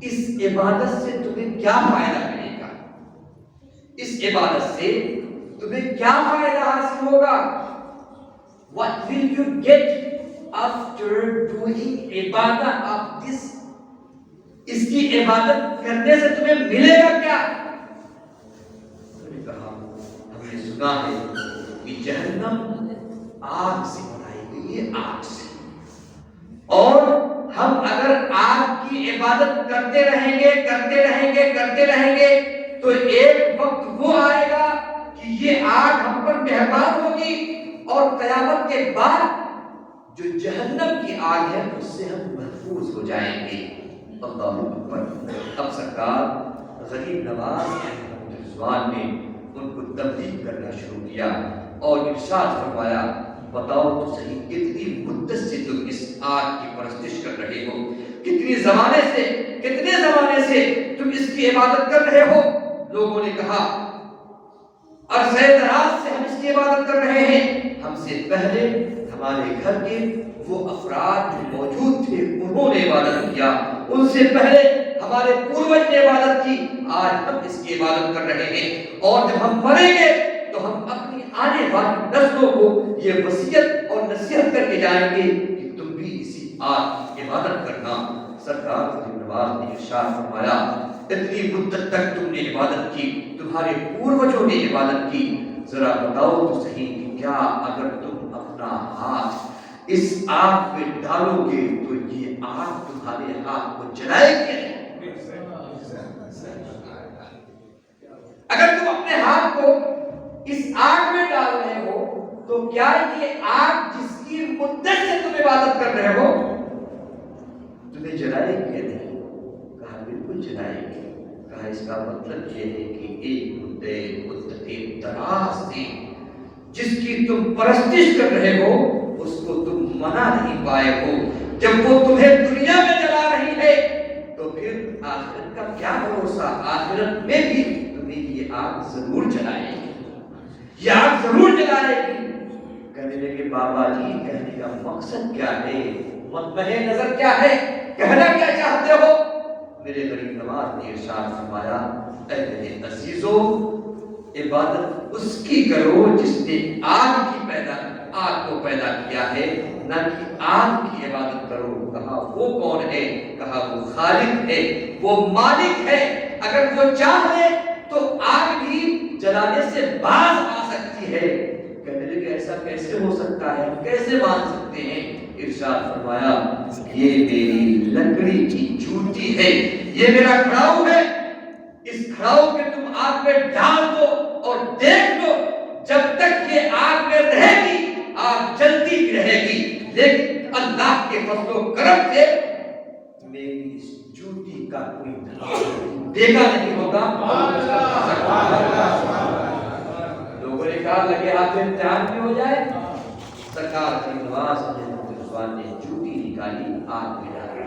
اس عبادت سے تمہیں کیا فائدہ ملے گا؟ اس عبادت سے تمہیں کیا فائدہ حاصل ہوگا؟ What will you get after doing عبادت of this؟ اس کی عبادت کرنے سے تمہیں ملے گا کیا؟ انہوں نے کہا ہم نے سنا ہے کہ جہنم آگ سے بنائی گئی ہے، آگ سے، اور ہم اگر آگ کی عبادت کرتے رہیں گے کرتے رہیں گے کرتے رہیں گے تو ایک وقت وہ آئے گا کہ یہ آگ ہم پر مہربان ہوگی، اور قیامت کے بعد جو جہنم کی آگ ہے اس سے ہم محفوظ ہو جائیں گے۔ اللہ اکبر۔ اب سرکار غریب نواز رضوان نے ان کو تبلیغ کرنا شروع کیا اور ارشاد فرمایا بتاؤ تو صحیح کتنی مدت سے تم اس آگ کی پرستش کر رہے ہو، کتنے زمانے سے تم اس کی عبادت کر رہے ہو؟ لوگوں نے کہا عرصہ دراز سے ہم اس کی عبادت کر رہے ہیں، ہم سے پہلے ہمارے گھر کے وہ افراد جو موجود تھے انہوں نے عبادت کیا، ان سے پہلے ہمارے پوروج نے عبادت کی، آج ہم اس کی عبادت کر رہے ہیں، اور جب ہم مریں گے تو ہم اپنی آنے والی نسلوں کو یہ وصیت اور نصیحت کر کے جائیں گے کہ تم بھی اسی آگ کی عبادت کرنا۔ سرکار نے ارشاد فرمایا اتنی مدت تک تم نے عبادت کی، تمہارے پوروجوں نے عبادت کی، ذرا بتاؤ تو صحیح کہ کیا اگر تم اپنا ہاتھ اس آگ میں ڈالو گے تو یہ آگ تمہارے ہاتھ کو جلائے گی؟ اگر تم اپنے ہاتھ کو اس آگ میں ڈال رہے ہو تو کیا یہ آگ جس کی مدت سے تم عبادت کر رہے ہو تمہیں جلائے گی یا نہیں؟ کہا بالکل جلائے گی۔ کہا اس کا مطلب یہ ہے کہ ایک مدت دراز سے جس کی تم پرستش کر رہے ہو اس کو تم منا نہیں پائے ہو، جب وہ تمہیں دنیا میں جلا رہی ہے تو پھر آخرت کا کیا بھروسہ؟ آخرت میں بھی تمہیں یہ آگ ضرور جلائے گی، یہ آگ ضرور جلائے گی۔ کہنے لگے بابا جی کہنے کا مقصد کیا ہے، مطمئن نظر کیا ہے، کہنا کیا چاہتے ہو؟ میرے غریب نواز نے ارشاد فرمایا اے میرے عزیزو عبادت اس کی کرو جس نے آگ کو پیدا کیا ہے، نہ کہ آگ کی عبادت کرو۔ کہا وہ کون ہے؟ کہا وہ خالق ہے، وہ مالک ہے، اگر وہ چاہے تو آگ بھی جلانے سے باز آ سکتی ہے۔ ایسا کیسے ہو سکتا ہے, ہم کیسے مان سکتے ہیں؟ ارشاد فرمایا یہ میری لکڑی کی چوٹی ہے, یہ میرا کھڑاؤ ہے, اس کھڑاؤ کے تم آگ میں ڈال دو اور دیکھ لو, جب تک یہ آگ میں رہے گی آگ جلتی بھی رہے گی, لیکن اللہ کے فضل و کرم سے میری اس چوٹی کا کوئی دیکھا نہیں ہوگا. لوگوں نے کہا لگے ہاتھ میں امتحان بھی ہو جائے. سرکار کی نواز نے چوٹی نکالی, آگ میں ڈالی,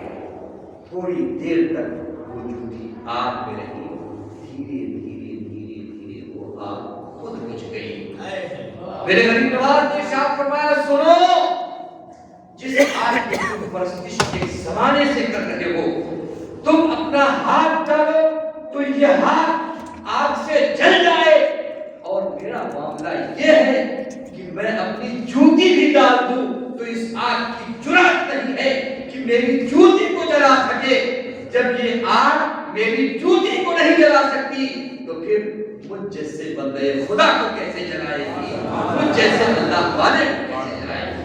تھوڑی دیر تک وہ چوٹی آگ میں رہی, دھیرے دھیرے دھیرے دھیرے وہ آگ خود بجھ گئی. میرے غریب نواز نے ارشاد فرمایا سنو, جس آگ کی تم پرستش کے زمانے سے کر رہے ہو, تم اپنا ہاتھ ڈالو تو یہ ہاتھ آگ سے جل جائے, اور میرا معاملہ یہ ہے کہ میں اپنی جوتی بھی ڈال دوں تو اس آگ کی جرأت نہیں ہے کہ میری جوتی کو جلا سکے. جب یہ آگ میری جوتی کو نہیں جلا سکتی تو پھر مجھ جیسے بندے خدا کو کیسے جلائے گی, مجھ جیسے اللہ والے کو کیسے جلائے گی.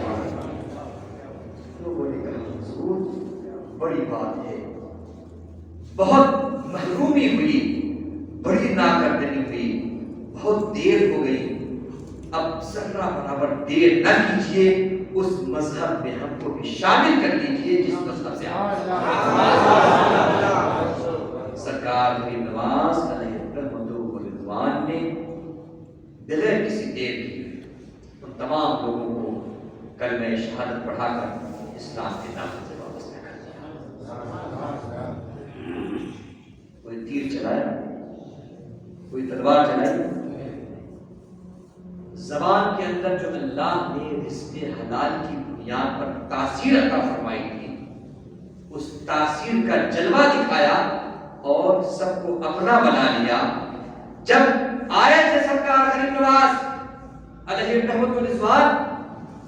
لوگوں نے کہا حضور بڑی بات ہے, بہت محرومی ہوئی, بڑی ناکردنی ہوئی, بہت دیر ہو گئی, اب ذرہ برابر دیر نہ کیجیے, اس مذہب میں ہم کو بھی شامل کر لیجیے جس مذہب سے سرکار کی نواز علیہ الرحمت والرضوان نے بغیر کسی دیر کی ان تمام لوگوں کو کلمہ شہادت پڑھا کر اسلام کے دامن سے وابستہ کر دیا. کوئی تیر چلایا, کوئی تلوار چلائی, زبان کے اندر جو اللہ نے رزق حلال کی بنیاد پر تاثیر عطا فرمائی تھی, اس تاثیر کا جلوہ دکھایا اور سب کو اپنا بنا لیا. جب آئے تھے سرکار غریب نواز علیہ الرحمت والرضوان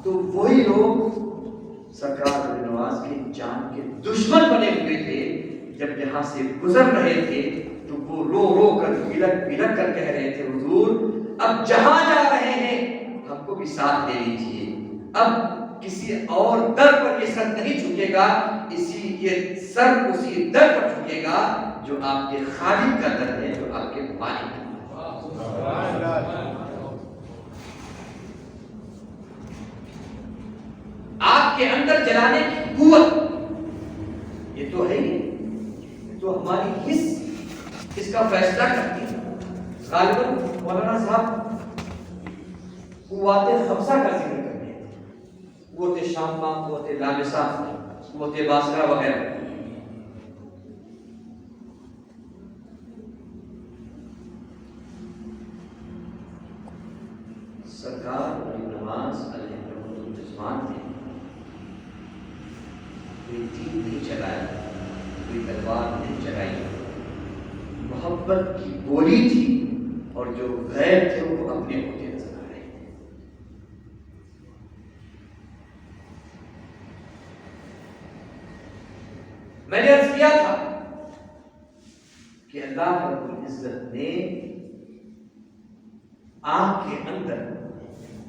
تو وہی لوگ سرکار غریب نواز کے جان کے دشمن بنے ہوئے تھے. جب یہاں سے گزر رہے تھے تو وہ رو رو کر بلک بلک کر کہہ رہے تھے حضور اب جہاں جا رہے ہیں ہم کو بھی ساتھ دے لیجیے, اب کسی اور در پر یہ سر نہیں جھکے گا, یہ سر اسی در پر جھکے گا جو آپ کے خالق کا در ہے, جو آپ کے مالک ہے. آپ کے اندر جلانے کی قوت یہ تو ہے ہی, یہ تو ہماری حس اس کا فیصلہ کرتی ہے. غالباً مولانا صاحب قوت خمسہ کا ذکر کرتے ہیں, قوت شامہ, قوت لامسہ, قوت باصرہ وغیرہ. سرکار نواز علیہ الرحمت نے کوئی تیر نہیں چلایا, کوئی تلوار نہیں چلائی, محبت کی گولی تھی, اور جو غیر تھے وہ اپنے ہوتے نظر آ رہے تھے. میں نے عرض کیا تھا کہ اللہ رب العزت نے آنکھ کے اندر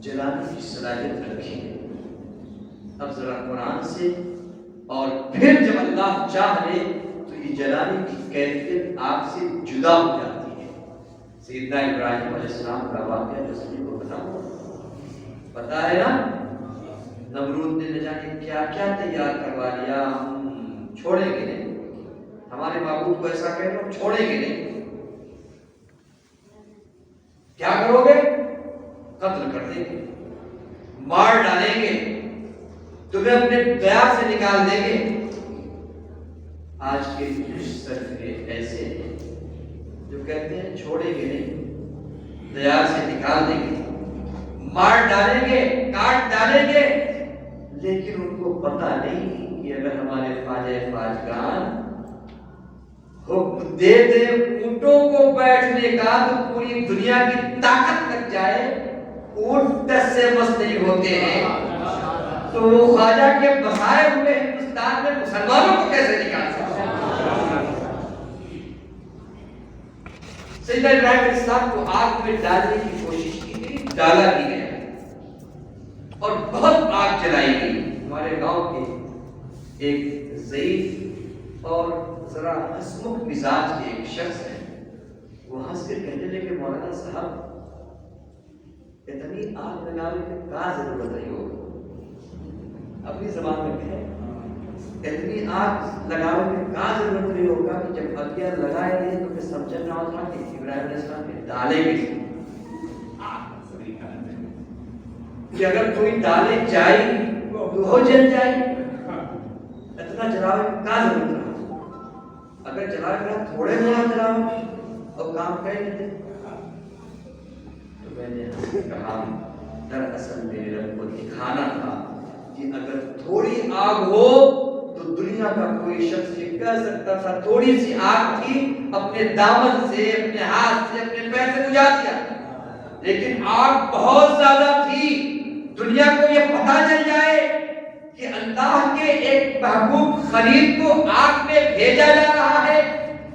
جلانے کی صلاحیت رکھی ہے. اب ذرا قرآن سے, اور پھر جب اللہ چاہ لے تو یہ جلانے کی کیفیت آگ سے جدا ہو جاتی ہے. سیدنا ابراہیم علیہ السلام کا واقعہ جو سبھی کو پتا ہے نا, نمرود نے نہ جانے کیا کیا تیار کروا لیا, ہم چھوڑیں گے نہیں, ہمارے معبود کو ایسا کہہ رہے ہم چھوڑیں گے نہیں, کیا کرو گے, قتل کر دیں گے, مار ڈالیں گے, تمہیں اپنے دیار سے نکال دیں گے. آج کے کچھ سرکے ایسے ہیں جو کہتے ہیں چھوڑیں گے نہیں, دیار سے نکال دیں گے, مار ڈالیں گے, کاٹ ڈالیں گے, لیکن ان کو پتہ نہیں کہ اگر ہمارے خواجہ خواجگان حکم دے دے اونٹوں کو بیٹھنے کا تو پوری دنیا کی طاقت لگ جائے, اونٹ دس سے بس نہیں ہوتے ہیں, تو وہ خواجہ کے بسائے ہوئے ہندوستان میں مسلمانوں کو کیسے نکال سکتے ہیں. سیدنا ابراہیم علیہ السلام کو آگ میں ڈالنے کی کوشش کی گئی, ڈالا بھی گیا, اور بہت آگ جلائی گئی۔ ہمارے گاؤں کے ایک ضعیف اور ذرا ہنسمکھ مزاج کے ایک شخص ہیں، وہ ہنس کر کہنے لگے مولانا صاحب اتنی آگ لگانے کی کیا ضرورت ہے؟ ہوگا اپنی زبان میں کہیں اتنی آگ لگانے کی کیا ضرورت نہیں ہوگا کہ جب اگیا لگائے گے تو پھر سمجھنا ہوگا کہ ابراہیم علیہ السلام نے ڈالے گی کہ اگر کوئی ڈالے جائے تو ہو جل جائے، اتنا جلاوے کیا ضرورت رہا؟ اگر جلا گیا تھوڑے بہت جلاوے اور کام کر لیتے۔ تو میں نے کہا دراصل میرے رب کو دکھانا تھا کہ اگر تھوڑی آگ ہو تو دنیا کا کوئی شخص یہ کہہ سکتا تھا تھوڑی سی آگ تھی، اپنے دامن سے اپنے ہاتھ سے اپنے پیر سے بجھا دیا، لیکن آگ بہت زیادہ تھی۔ دنیا کو یہ پتہ چل جائے کہ اللہ کے ایک محبوب خلیل کو آگ میں بھیجا جا رہا ہے،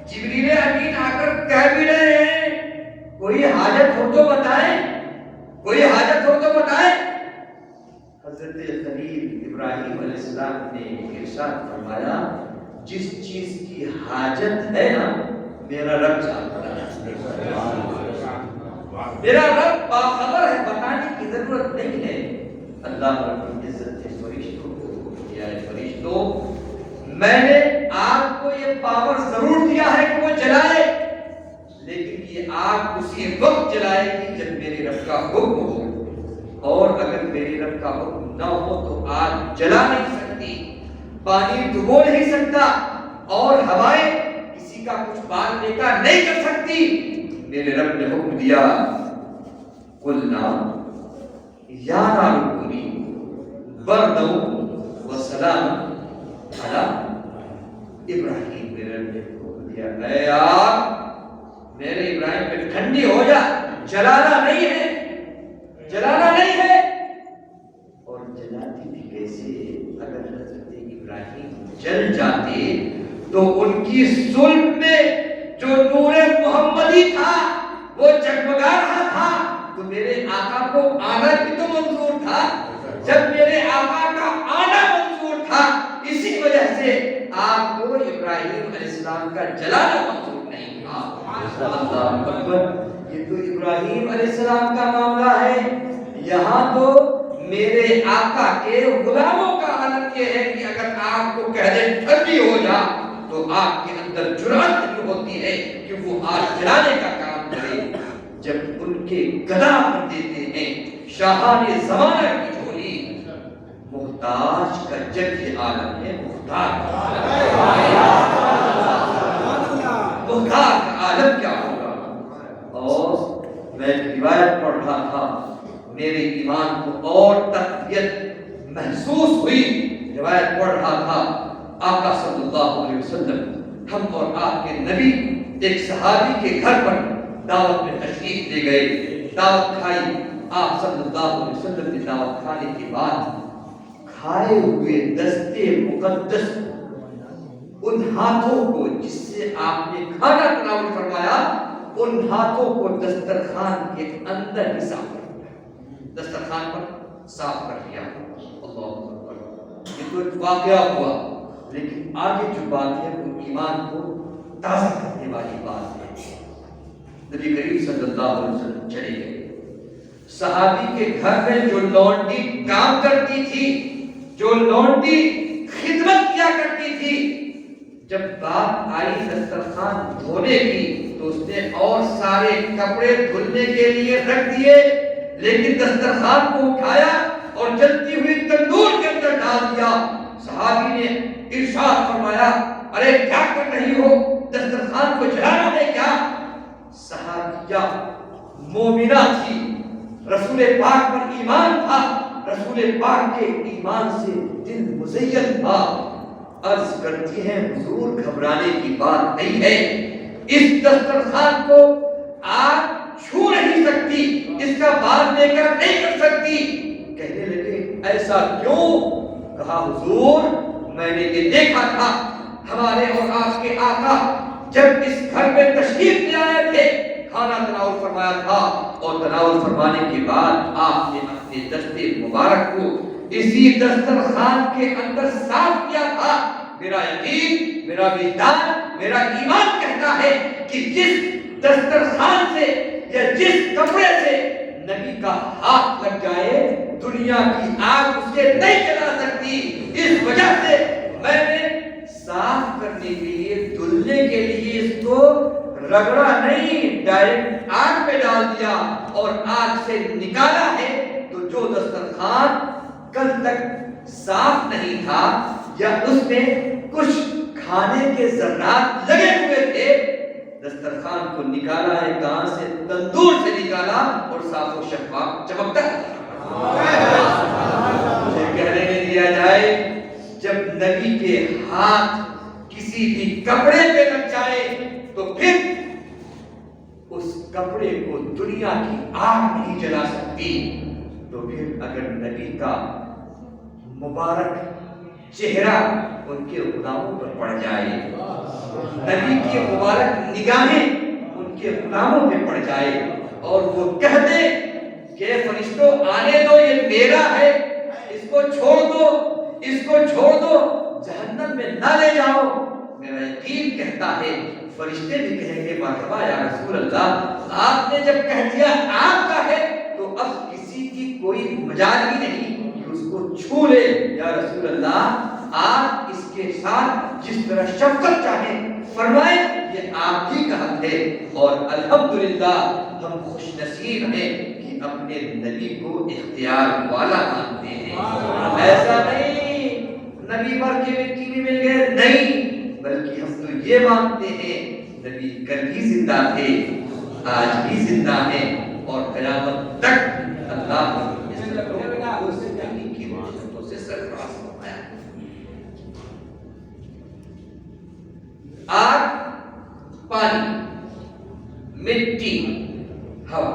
جبریل امین آ کر کہہ بھی رہے ہیں کوئی حاجت ہو تو بتائیں، کوئی حاجت ہو تو بتائیں۔ حضرت خلیل ابراہیم علیہ السلام نے ارشاد فرمایا جس چیز کی حاجت ہے نا میرا رب جانتا ہے، میرا رب باخبر ہے، بتانے کی ضرورت نہیں ہے۔ اللہ رب العزت نے فرشتوں کو حکم دیا ہے فرشتوں میں نے آگ کو یہ پاور ضرور دیا ہے کہ وہ جلائے، لیکن یہ آگ اسی وقت جلائے گی جب میرے رب کا حکم ہو، اور اگر میرے رب کا حکم نہ ہو تو آگ جلا نہیں سکتی، پانی ڈبو نہیں سکتا، اور ہوائیں کسی کا کچھ بال لے کر نہیں کر سکتی۔ میرے رب نے حکم دیا قلنا یا نار کونی بردا وسلاما علی ابراہیم، میرے رب نے حکم دیا اے آگ میرے ابراہیم پہ ٹھنڈی ہو جا، جلانا نہیں ہے، جلانا نہیں ہے۔ اور جلاتی بھی کیسے؟ اگر حضرت ابراہیم جل جاتے تو ان کی صلب میں جو نور محمدی تھا وہ جگمگا رہا تھا، تو میرے آقا کو آنا بھی تو منظور تھا۔ جب میرے آقا کا آنا منظور تھا اسی وجہ سے آپ کو ابراہیم علیہ السلام کا جلانا منظور نہیں تھا۔ اللہ اکبر، یہ تو ابراہیم علیہ السلام کا معاملہ ہے، یہاں تو میرے آقا کے غلاموں کا حالت یہ ہے کہ اگر آپ کو کہہ دیں ٹھنڈی ہو جا تو آپ کے اندر جرأت نہیں ہوتی ہے کہ وہ آگ جلانے کا کام کرے۔ جب ان کے گدا پر دیتے ہیں شاہان زمانہ کی جھولی، محتاج کا جب یہ عالم ہے، محتاج کا عالم کیا ہوگا۔ اور میں روایت پڑھ رہا تھا، میرے ایمان کو اور تقویت محسوس ہوئی، روایت پڑھ رہا تھا آقا صلی اللہ علیہ وسلم، ہم اور آپ کے نبی ایک صحابی کے گھر پر دعوت میں تشریف لے گئے، دعوت کھائی، آپ صلی اللہ علیہ وسلم نے دعوت کھانے کے بعد کھائے ہوئے دستے مقدس ان ہاتھوں کو جس سے آپ نے کھانا تناول فرمایا، ان ہاتھوں کو دسترخوان کے اندر ہی صاف کر دیا، دسترخوان پر صاف کر دیا۔ اللہ اکبر، یہ تو ایک واقعہ ہوا، لیکن آگے جو بات ہے وہ ایمان کو تازہ کرنے والی بات ہے۔ نبی کریم صلی اللہ علیہ وسلم چلے گئے، صحابی کے گھر میں جو لونڈی کام کرتی تھی، جو لونڈی خدمت کیا کرتی تھی، جب بات آئی دسترخوان دھونے کی تو اس نے اور سارے کپڑے دھلنے کے لیے رکھ دیے، لیکن دسترخوان کو اٹھایا اور جلتی ہوئی تندور کے اندر ڈال دیا۔ صحابی نے ارشاد فرمایا ارے کیا کر رہی ہو، دسترخوان کو جلانا ہے کیا؟ صحابیہ مومنہ تھی، رسول پاک پر ایمان تھا، رسول پاک کے ایمان سے دل مزین تھا، عرض کرتی ہیں حضور گھبرانے کی بات نہیں ہے، اس دسترخوان کو آپ چھو نہیں سکتی، اس کا بات لے کر نہیں کر سکتی۔ کہنے لگے ایسا کیوں؟ کہا حضور میں نے یہ دیکھا تھا ہمارے اور آپ کے آقا جب اس گھر میں تشریف لے آئے تھے، کھانا تناول فرمایا تھا، اور تناول فرمانے کے بعد آپ نے اپنے دست مبارک کو اسی دسترخوان کے اندر صاف کیا تھا۔ میرا یقین، میرا وجدان، میرا ایمان کہتا ہے کہ جس دسترخوان سے یا جس کپڑے سے نبی کا ہاتھ لگ جائے دنیا کی آگ اسے نہیں جلا سکتی۔ اس وجہ سے میں نے صاف کرنے کے لیے، دھلنے کے لیے اس کو رگڑا نہیں، ڈائریکٹ آگ پہ ڈال دیا اور آگ سے نکالا ہے۔ تو جو دسترخوان کل تک صاف نہیں تھا یا اس میں کچھ کھانے کے ذرات لگے ہوئے تھے، دسترخوان کو نکالا ہے، کہاں سے؟ تندور سے نکالا اور صاف و شفاف چمکتا ہے۔ مجھے کہنے میں دیا جائے جب نبی کے ہاتھ کسی بھی کپڑے پہ لگ جائے تو پھر اس کپڑے کو دنیا کی آگ نہیں جلا سکتی۔ تو پھر اگر نبی کا مبارک چہرہ ان کے غلاموں پر پڑ جائے، نبی کی مبارک نگاہیں ان کے غلاموں پہ پڑ جائے اور وہ کہہ دے کہ فرشتوں آنے دو، یہ میرا ہے، اس کو چھوڑ دو، اس کو چھوڑ دو، جہنم میں نہ لے جاؤ، میرا یقین کہتا ہے فرشتے بھی کہیں گے مرحبا یا رسول اللہ، آپ نے جب کہہ دیا آپ کا ہے تو اب کسی کی کوئی مجال بھی نہیں کہ اس کو چھو لے۔ یا رسول اللہ آپ اس کے ساتھ جس طرح شفقت چاہیں فرمائیں، یہ آپ ہی کا حق ہے۔ اور الحمدللہ ہم خوش نصیب ہیں کہ اپنے نبی کو اختیار والا مانتے ہیں۔ ایسا نہیں نبی مر کے مٹی میں مل گئے، نہیں، بلکہ ہم تو یہ مانتے ہیں نبی کل بھی زندہ تھے، آج بھی زندہ ہیں اور قیامت تک اللہ اس لوگوں کو زندگی کی روشنیوں سے سرفراز فرمایا۔ آگ، پانی، مٹی، ہوا،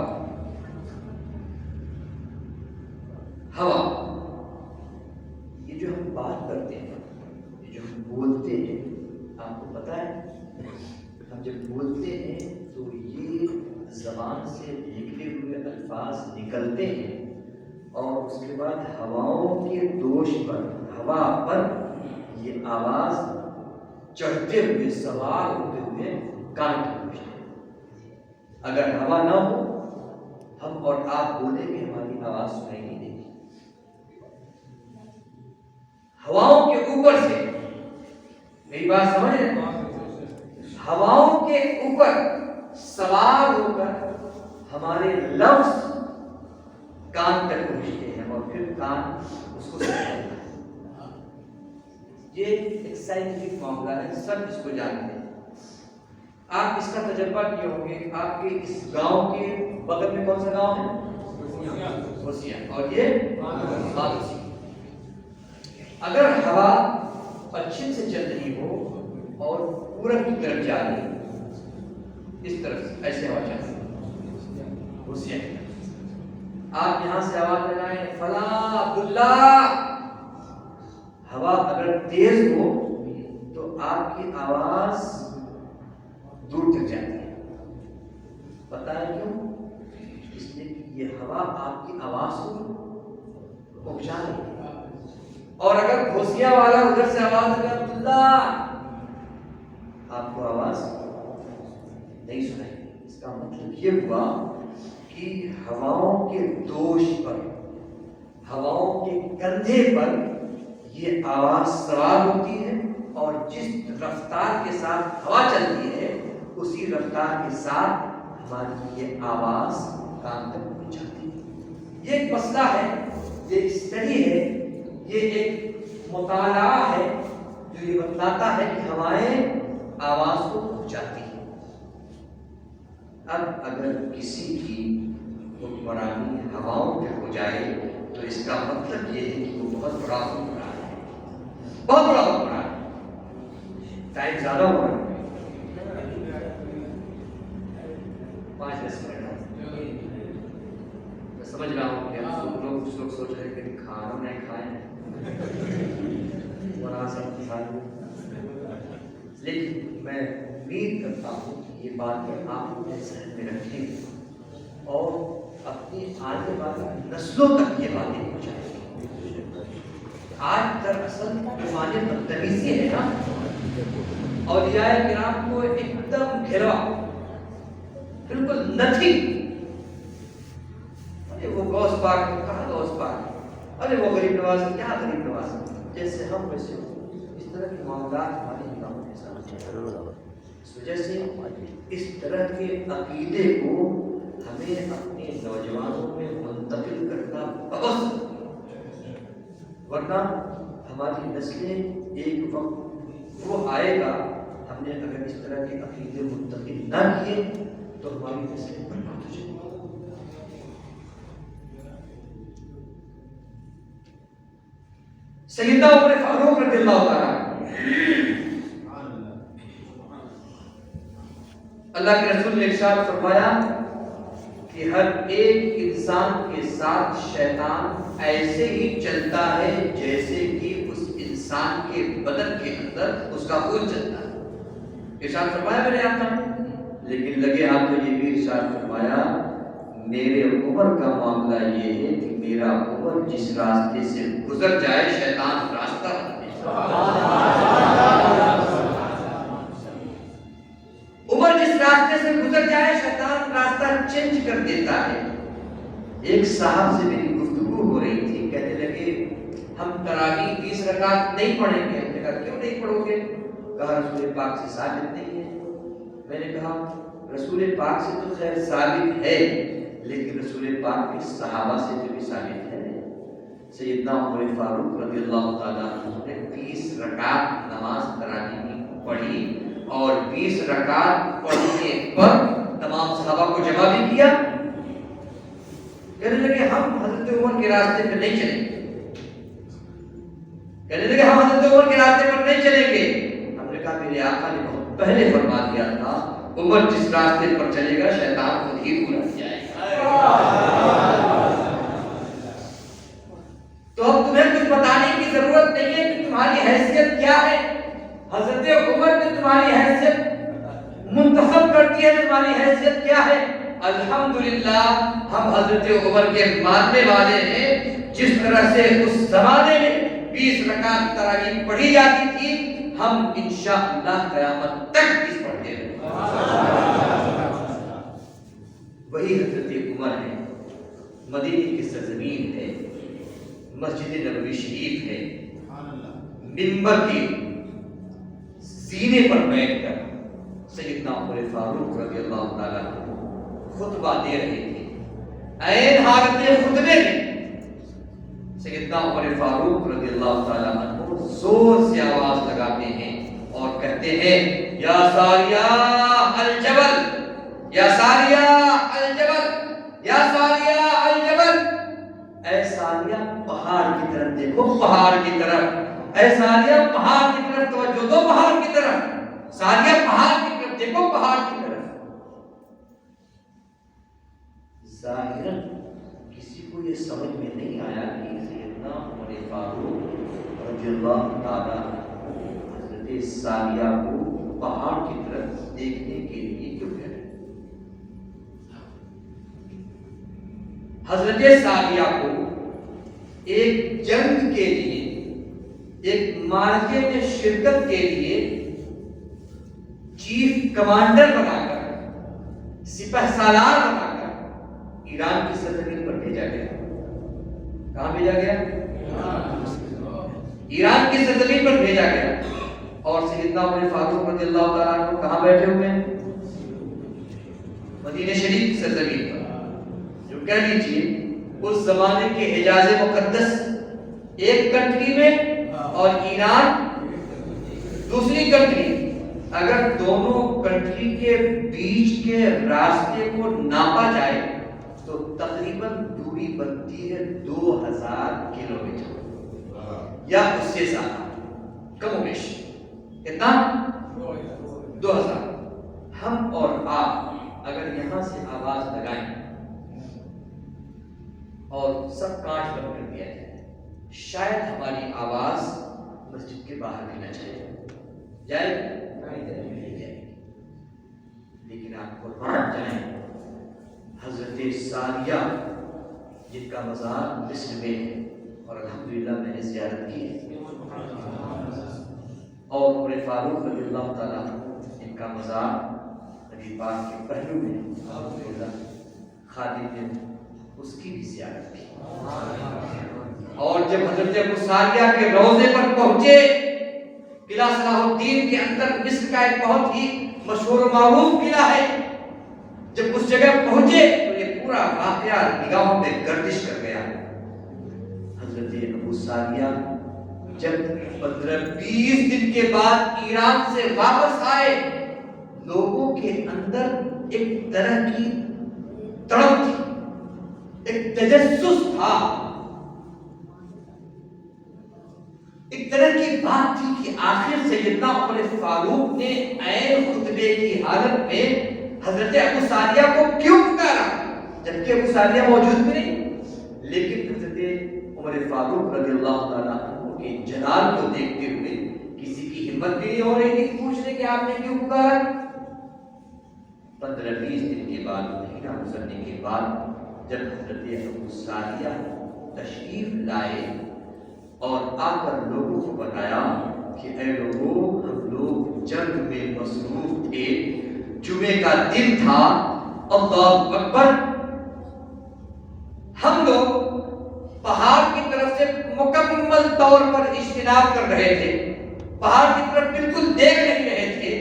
ہوا، یہ جو ہم بات کرتے ہیں، یہ جو ہم بولتے ہیں، آپ کو پتا ہے ہم جب بولتے ہیں تو یہ زبان سے نکلے ہوئے الفاظ نکلتے ہیں اور اس کے بعد ہواؤں کے دوش پر، ہوا پر یہ آواز چڑھتے ہوئے، سوار ہوتے ہوئے کان تک پہنچتے ہیں۔ اگر ہوا نہ ہو ہم اور آپ بولیں گے ہماری آواز سنائی نہیں دے گی۔ ہواؤں کے اوپر سے، میری بات سمجھ رہے ہیں؟ ہواؤں کے اوپر سوار ہو کر ہمارے لفظ کان تک پہنچتے ہیں اور پھر کان اس کو سنتا ہے۔ یہ ایک سائنٹیفک معاملہ ہے، سب اس کو جانتے ہیں۔ آپ اس کا تجربہ کیے ہوں گے، آپ کے اس گاؤں کے بغل میں کون سا گاؤں ہے؟ ہوسیا، اور یہ بادوسی۔ اگر ہوا پچھم سے چل رہی ہو اور پورب کی طرف جا رہی ہے، اس طرف سے ایسے ہوا چل رہی ہے ہوسیا، آپ یہاں سے آواز لگائیں فلاں عبداللہ، ہوا اگر تیز ہو تو آپ کی آواز دور تک جاتی ہے۔ پتہ ہے کیوں؟ اس لیے کہ یہ ہوا آپ کی آواز کو پہنچا رہی ہے۔ اور اگر گھوسیا والا ادھر سے آواز لگا عبداللہ، آپ کو آواز نہیں سنائی۔ اس کا مطلب یہ ہوا کہ ہواؤں کے دوش پر، ہواؤں کے کندھے پر یہ آواز سوار ہوتی ہے اور جس رفتار کے ساتھ ہوا چلتی ہے اسی رفتار کے ساتھ ہماری یہ آواز کان تک پہنچ جاتی ہے۔ یہ ایک مسئلہ ہے، یہ اسٹڈی ہے، یہ ایک مطالعہ ہے جو یہ بتلاتا ہے کہ ہوائیں آواز کو پہنچاتی ہیں۔ اب اگر کسی کی حکمرانی ہواؤں پہ ہو جائے تو اس کا مطلب یہ ہے کہ وہ بہت بڑا حکمران ہے، بہت بڑا حکمران ہے۔ ٹائم زیادہ ہو رہا ہے، 5-10 منٹ میں سمجھ رہا ہوں کہ کچھ لوگ سوچ رہے ہیں کہ کھانا نہیں کھائیں اور لیکن میں امید کرتا ہوں کہ یہ بات آپ اپنے ذہن میں رکھیں اور اپنی آنے والی نسلوں تک یہ باتیں پہنچائیں گے. آج دراصل زمانے بدتمیزی ہے نا، اولیاء کرام کو ایک دم گھیرا، بالکل نتھنگ. ارے وہ غوث پاک، کہاں غوث پاک، ارے وہ غریب نواز، کیا غریب نواز، جیسے ہم ویسے ہو. اس طرح کے معاملات ہمارے نظام کے ساتھ ہیں. اس وجہ سے اس طرح کے عقیدے کو ہمیں اپنے نوجوانوں میں منتقل کرنا بہت ضروری ہے، ورنہ ہماری نسلیں ایک وقت وہ آئے گا، ہم نے اگر اس طرح کے عقیدے منتقل نہ کیے تو ہماری نسلیں برباد ہو جائیں گی. سیدنا عمر فاروق رضی اللہ تعالیٰ، اللہ کے رسول نے ارشاد فرمایا کہ ہر ایک انسان کے ساتھ شیطان ایسے ہی چلتا ہے جیسے کہ اس انسان کے بدن کے اندر اس کا خون چلتا ہے. ارشاد فرمایا میرے آقا نے، لیکن لگے ہاتھ تو یہ بھی ارشاد فرمایا میرے عمر کا معاملہ یہ ہے کہ میرا عمر جس راستے سے گزر جائے شیطان راستہ عمر جس راستے سے گزر جائے شیطان راستہ چینج کر دیتا ہے. ایک صاحب سے میری گفتگو ہو رہی تھی، کہنے لگے ہم تراویح 20 رکعت نہیں پڑھیں گے. ہم نے کہا کیوں نہیں پڑھو گے؟ کہا رسول پاک سے ثابت نہیں ہے. میں نے کہا رسول پاک سے تو خیر ثابت ہے، لیکن رسول پاک کے صحابہ سے جو بھی ثابت ہے. سیدنا عمر فاروق رضی اللہ تعالیٰ عنہ نے 20 رکعت نماز تراویح کی پڑھی اور 20 رکعت پڑھنے پر تمام صحابہ کو جمع بھی کیا. کہنے لگے ہم حضرت عمر کے راستے پہ نہیں چلیں گے. کہنے لگے ہم حضرت عمر کے راستے پر نہیں چلیں گے. ہم نے کہا میرے آقا نے بہت پہلے فرما دیا تھا عمر جس راستے پر چلے گا شیطان خود ہی دور ہٹ جائے گا. تو اب تمہیں کچھ بتانے کی ضرورت نہیں ہے کہ تمہاری حیثیت کیا ہے. حضرت عمر نے تمہاری حیثیت منتخب کرتی ہے، تمہاری حیثیت کیا ہے. الحمدللہ ہم حضرت عمر کے ماننے والے ہیں. جس طرح سے اس زمانے میں 20 رکعت تراویح پڑھی جاتی تھی، ہم انشاءاللہ قیامت تک اس پڑھتے رہیں. وہی حضرت عمر ہے، مدینے کی سرزمین ہے، مسجد نبوی شریف ہے. منبر کی سینے پر بیٹھ کر سیدنا عمر فاروق رضی اللہ تعالیٰ خطبہ دے رہے تھے. عین حالت خطبے میں سیدنا عمر فاروق رضی اللہ تعالیٰ عنہ زور سے آواز لگاتے ہیں اور کہتے ہیں یا ساریہ الجبل، یا ساریہ الجبل، یا ساریہ الجبل. اے ساریہ پہاڑ کی طرف دیکھو، پہاڑ کی طرف. اے ساریہ پہاڑ کی طرف توجہ دو، پہاڑ کی طرف. ساریہ پہاڑ کی طرف دیکھو، پہاڑ کی طرف. ظاہراً کسی کو یہ سمجھ میں نہیں آیا کہ سیدنا عمر فاروق رضی اللہ تعالیٰ حضرت ساریہ کو پہاڑ کی طرف دیکھنے کے لیے کیوں کہہ رہے. حضرت ساریہ کو ایک جنگ کے لیے، ایک معرکے میں شرکت کے لیے چیف کمانڈر بنا کر، سپہ سالار بنا کر ایران کی سرزمین پر بھیجا گیا. کہاں بھیجا گیا؟ ایران کی سرزمین پر بھیجا گیا. اور سیدنا عمر فاروق رضی اللہ تعالیٰ عنہ کہاں بیٹھے ہوئے ہیں؟ مدینہ شریف کی سرزمین پر. جو کہہ لیجیے اس زمانے کے حجاز مقدس ایک کنٹری میں اور ایران دوسری کنٹری. اگر دونوں کنٹری کے بیچ کے راستے کو ناپا جائے تو تقریباً دوری بنتی ہے 2000 کلومیٹر یا اس سے زیادہ، کم و بیش. کتنا؟ 2000. ہم اور آپ اگر یہاں سے آواز لگائیں اور سب کانچ بند کر دیا جائے، شاید ہماری آواز مسجد کے باہر بھی نہ جائے. لیکن آپ قربان جائیں، حضرت ثانیہ جن کا مزار مصر میں ہے اور الحمدللہ میں نے زیارت کی ہے، اور عمر فاروق رضی اللہ تعالیٰ ان کا مزار نبی پاک کے پہلو میں الحمدللہ خادم نے اس کی بھی زیارت کی۔ اور جب حضرت ابو ثانیہ کے روضے پر پہنچے، قلعہ صلاح الدین کے اندر مصر کا ایک بہت ہی مشہور و معروف قلعہ ہے، جب اس جگہ پہنچے تو یہ پورا واقعہ نگاہوں میں گردش کر گیا۔ حضرت ابو ثانیہ جب 15-20 دن کے بعد ایران سے واپس آئے، لوگوں کے اندر ایک طرح کی تڑپ تھی، ایک تجسس تھا، ایک طرح کی بات تھی کہ آخر سیدنا عمر فاروق نے عین خطبے کی حالت میں حضرت ابو ثانیہ کو کیوں پکارا، جبکہ ابو ثانیہ موجود بھی نہیں، لیکن حضرت عمر فاروق رضی اللہ تعالیٰ عنہ کے جلال کو دیکھتے ہوئے کسی کی ہمت بھی نہیں ہو رہی تھی پوچھنے کہ آپ نے کیوں پکارا۔ 15-20 دن کے بعد، مہینہ گزرنے کے بعد جب حضرت ابو ثانیہ تشریف لائے اور آ کر لوگوں کو بتایا کہ اے لوگوں، ہم لوگ جنگ میں مصروف تھے، جمعے کا دن تھا، اللہ اکبر، ہم لوگ پہاڑ کی طرف سے مکمل طور پر اجتناب کر رہے تھے، پہاڑ کی طرف بالکل دیکھ نہیں رہے تھے،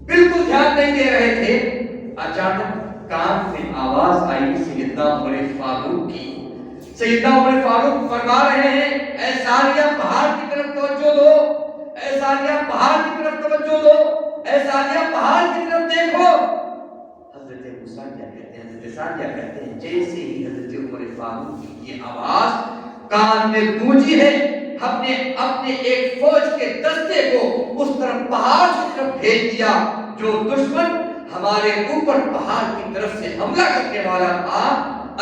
بالکل دھیان نہیں دے رہے تھے، اچانک کان میں آواز آئی سیدنا عمر فاروق کی۔ سیدنا عمر فاروق فرما رہے ہیں، اے ثانیہ پہاڑ کی طرف توجہ دو، اے ثانیہ پہاڑ کی طرف توجہ دو، اے ثانیہ پہاڑ کی طرف دیکھو۔ حضرت ابو ثانیہ کہتے ہیں، حضرت ثانیہ کہتے ہیں، جیسے ہی حضرت عمر فاروق کی یہ آواز کان میں گونجی ہے، ہم نے اپنے ایک فوج کے دستے کو اس طرف پہاڑ کی طرف بھیج دیا، جو دشمن ہمارے اوپر پہاڑ کی طرف سے حملہ کرنے والا تھا۔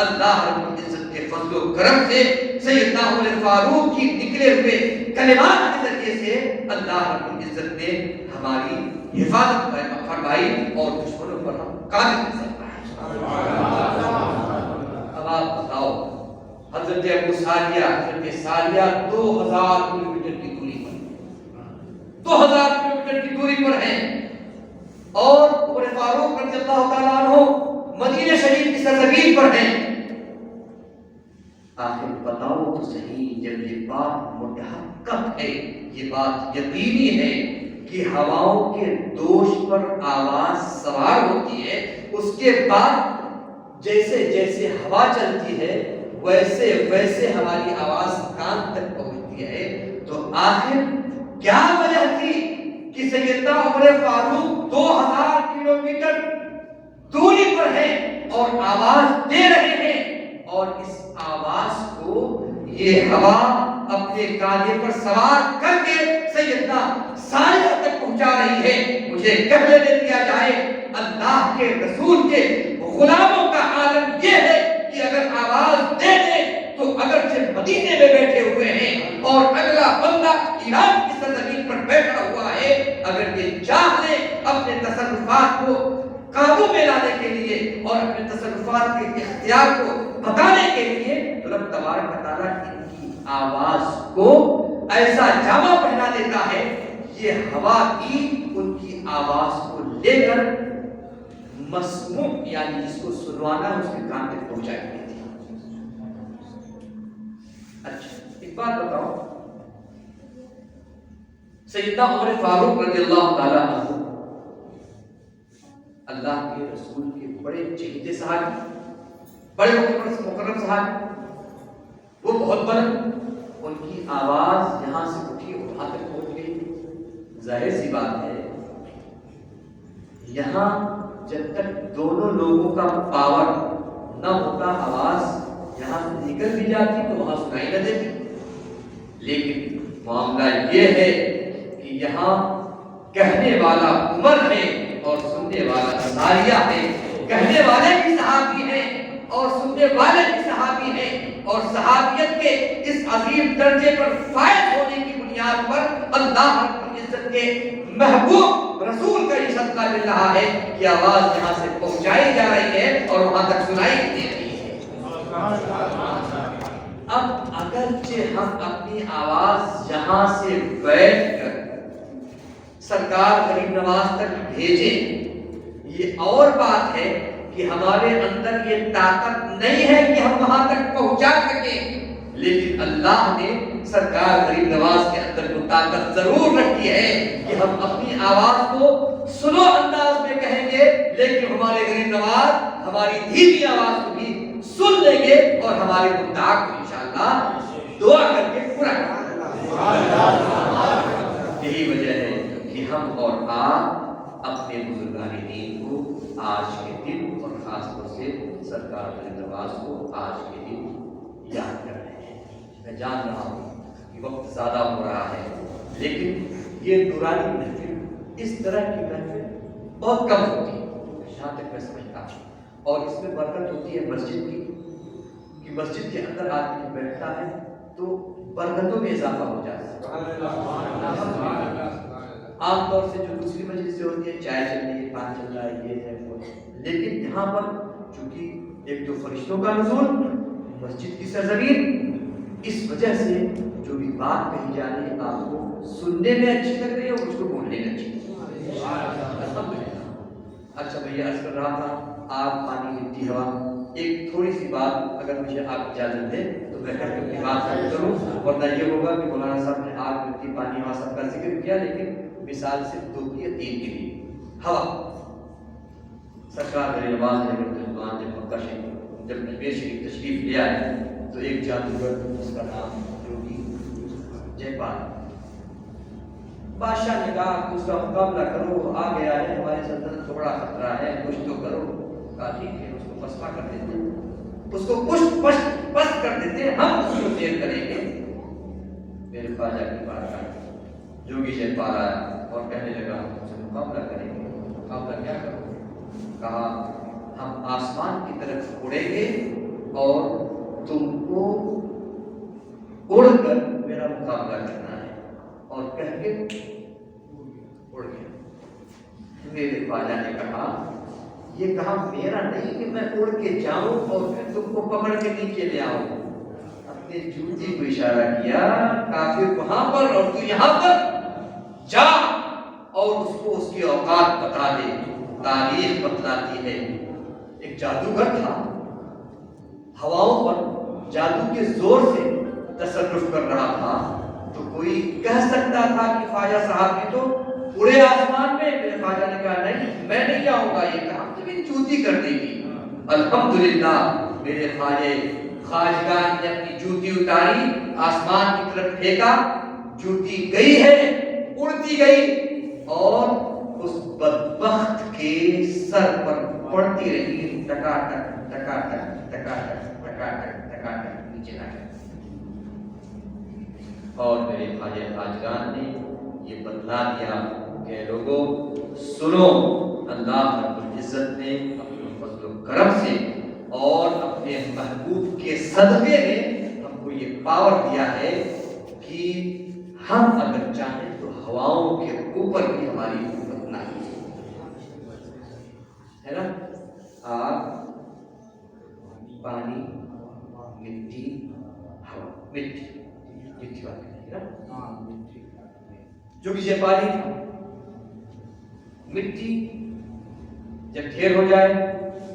اللہ رب العزت کے فضل و کرم سے سیدنا عمر فاروق کی نکلے ہوئے کلمات کے ذریعے سے اللہ رب العزت نے ہماری حفاظت فرمائی اور دشمنوں پر ہم قابل نظر پائے۔ اب آپ بتاؤ، حضرت ابو ثانیہ 2000 کلومیٹر کی دوری پر 2000 کلومیٹر کی دوری پر ہیں، اور عمر فاروق رضی اللہ تعالیٰ عنہ مدینہ شریف کی سرزمین پر ہیں۔ آخر بتاؤ تو صحیح، جب یہ بات متحقق ہے، یہ بات یقینی ہے کہ ہواؤں کے دوش پر آواز سوار ہوتی ہے، اس کے بعد جیسے جیسے ہوا چلتی ہے ویسے ویسے ہماری آواز کان تک پہنچتی ہے، تو آخر کیا وجہ تھی کہ سیدنا عمر فاروق 2000 کلومیٹر دوری پر ہیں اور آواز دے رہے ہیں، اور اس آواز کو یہ ہوا اپنے کاندھے پر سوار کر کے سیدنا ثانیہ تک پہنچا رہی ہے۔ مجھے کہہ دیا جائے، اللہ کے رسول کے غلاموں کا عالم یہ ہے کہ اگر آواز دے دیں تو اگرچہ مدینے میں بیٹھے ہوئے ہیں اور اگلا بندہ ایران کی سرزمین پر بیٹھا ہوا ہے، اگر یہ چاہ لے اپنے تصرفات کو قابو میں لانے کے لیے اور اپنے تصرفات کے اختیار کو بتانے کے لیے، تو رب تبارک و تعالیٰ ان کی آواز کو ایسا جامہ پہنا دیتا ہے، یہ ہوا بھی ان کی آواز کو لے کر مسموع یعنی جس کو سنوانا اس کے کان تک پہنچائی گئی تھی۔ اچھا ایک بات بتاؤ، سیدنا عمر فاروق رضی اللہ تعالیٰ عنہ اللہ کے رسول کے بڑے چہیتے صحابی، بڑے مکرم صحابی، وہ بہت بلند، ان کی آواز یہاں سے اٹھی اور وہاں تک پہنچ گئی۔ ظاہر سی بات ہے، یہاں جب تک دونوں لوگوں کا پاور نہ ہوتا آواز یہاں سے نکل بھی جاتی تو وہاں سنائی نہ دیتی، لیکن معاملہ یہ ہے کہ یہاں کہنے والا عمر ہے اور سننے والا ثانیہ ہے، کہنے والے بھی صحابی ہیں اور سننے والے بھی صحابی ہیں، اور صحابیت کے اس عظیم درجے پر فائز ہونے کی بنیاد پر اللہ رب العزت کے محبوب رسول کا یہ صدقہ مل رہا ہے کہ آواز یہاں سے پہنچائی جا رہی ہے اور وہاں تک سنائی دے رہی ہے۔ اب اگرچہ ہم اپنی آواز یہاں سے بیٹھ کر سرکار غریب نواز تک بھیجیں، یہ اور بات ہے کہ ہمارے اندر یہ طاقت نہیں ہے کہ ہم وہاں تک پہنچا سکیں، لیکن اللہ نے سرکار غریب نواز کے اندر وہ طاقت ضرور رکھی ہے کہ ہم اپنی آواز کو سلو انداز میں کہیں گے، لیکن ہمارے غریب نواز ہماری دھیمی آواز کو بھی سن لیں گے اور ہمارے مدعا کو انشاءاللہ دعا کر کے پورا کریں گے۔ یہی وجہ ہے کہ ہم اور آپ اپنے بزرگان دین کو آج کے دن اور خاص طور سے سرکار غریب نواز کو آج کے دن یاد کر رہے ہیں۔ میں جان رہا ہوں کہ وقت زیادہ ہو رہا ہے، لیکن یہ نورانی محفل، اس طرح کی محفل بہت کم ہوتی ہے جہاں تک میں سمجھتا ہوں، اور اس میں برکت ہوتی ہے مسجد کی، کہ مسجد کے اندر آدمی بیٹھتا ہے تو برکتوں میں اضافہ ہو جاتا ہے۔ عام طور سے جو دوسری مجلس سے ہوتی ہے، چائے چل رہی ہے، پان چل رہا ہے، یہ ہے وہ ہے، لیکن یہاں پر چونکہ ایک تو فرشتوں کا نزول، مسجد کی سرزمین، اس وجہ سے جو بھی بات کہی جا رہی ہے آپ کو سننے میں اچھی لگ رہی ہے اور اس کو بولنے میں اچھی لگ رہی ہے۔ اچھا میں یہ عرض کر رہا تھا، آگ پانی مٹی ہوا، ایک تھوڑی سی بات اگر مجھے آپ اجازت دیں تو میں کر کے اپنی بات ختم کروں، ورنہ یہ ہوگا کہ مولانا صاحب نے آگ مٹی پانی ہوا سب کا ذکر کیا، لیکن مثال صرف 2 کی یا 3 کی لی۔ ہوا، سرکار غریب نواز نے جب مکہ شریف جب اجمیر شریف تشریف لے آئے تو ایک جادوگر اس کا نام جوگی جے پال، بادشاہ نے کہا کہ اس کا مقابلہ کرو، آ گیا ہے ہماری سلطنت کو بڑا خطرہ ہے، کچھ تو کرو۔ کہا ٹھیک ہے، اس کو پسپا کر دیتے ہیں، اس کو پست کر دیتے ہیں، ہم اس کو دیر کریں گے۔ میرے خواجہ کی بات آئی، جوگی جے پال آیا اور کہنے لگا ہم تم سے مقابلہ کریں گے۔ مقابلہ کیا کرو؟ کہا ہم آسمان کی طرف اڑیں گے اور تم کو اڑ کر میرا مقابلہ کرنا ہے، اور کہہ کے اڑ گیا۔ میرے خواجہ نے کہا یہ کہا میرا نہیں کہ میں اڑ کے جاؤں اور پھر تم کو پکڑ کے نیچے لے آؤں۔ اپنے جوتی کو اشارہ کیا، کافر وہاں پر اور تو یہاں پر، جا اور اس کو اس کی اوقات بتا دے۔ تاریخ بتلاتی ہے ایک جادوگر تھا، ہواؤں پر جادو کے زور سے تصرف کر رہا تھا، تو کوئی کہہ سکتا تھا کہ خواجہ صاحب نے تو اڑے آسمان میں۔ میرے خواجہ نے کہا نہیں میں نہیں جاؤں گا، یہ کام تو میری جوتی کر دے گی۔ الحمدللہ میرے خواجگان نے اپنی جوتی اتاری، آسمان کی طرف پھینکا، جوتی گئی ہے، اڑتی گئی اور اس بدبخت کے سر پر پڑتی رہی، ٹکا ٹک ٹکا ٹک ٹکا ٹک ٹکا ٹک ٹکا ٹک نیچے آ گئی۔ اور میرے خواجگان نے یہ بتلا دیا کہ لوگوں سنو، اللہ رب العزت نے اپنے فضل و کرم سے اور اپنے محبوب کے صدقے میں ہم کو یہ پاور دیا ہے کہ ہم اگر چاہیں تو ہواؤں کے اوپر بھی ہماری حکومت نہیں ہے نا۔ آگ، پانی، مٹی، ہوا، مٹی بات ہے نا، جو کہ پانی تھا، مٹی جب ڈھیر ہو جائے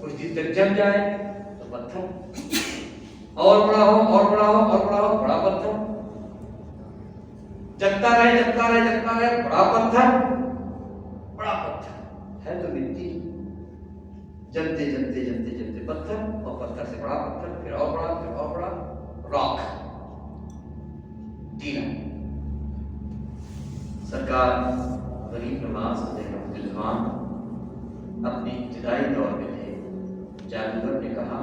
کچھ دن تک جم جائے تو پتھر اور بڑا ہو اور بڑا ہو اور بڑا ہو، بڑا پتھر جمتا رہے جمتا رہے جمتا رہے، بڑا پتھر ہے تو مٹی، جمتے جمتے جمتے جمتے پتھر، اور پتھر سے بڑا پتھر، پھر اور بڑا، پھر اور بڑا، راک، ٹیلا۔ سرکار غریب نواز اپنے ابتدائی دور میں تھے، جادوگر نے کہا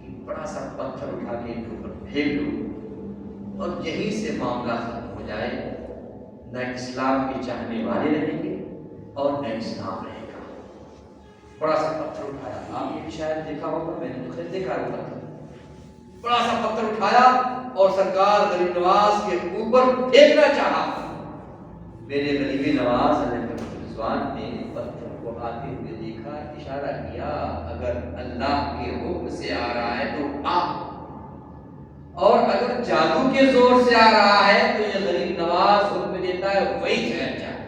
کہ بڑا سا پتھر اٹھا کے ان کے اوپر پھینک دو اور یہیں سے معاملہ ختم ہو جائے، نہ اسلام کے چاہنے والے رہیں گے اور نہ اسلام رہے گا۔ بڑا سا پتھر اٹھایا، آپ یہ بھی شاید دیکھا ہوگا، میں نے تو خود دیکھا ہوگا، بڑا سا پتھر اٹھایا اور سرکار غریب نواز کے اوپر پھینکنا چاہا، میرے غریب نواز علیہ رضوان نے پتھر کو آتے ہوئے دیکھا، اشارہ کیا اگر اللہ کے حکم سے آ رہا ہے تو آ، اور اگر جادو کے زور سے آ رہا ہے تو یہ غریب نواز حکم دیتا ہے وہی ٹھہر جائے۔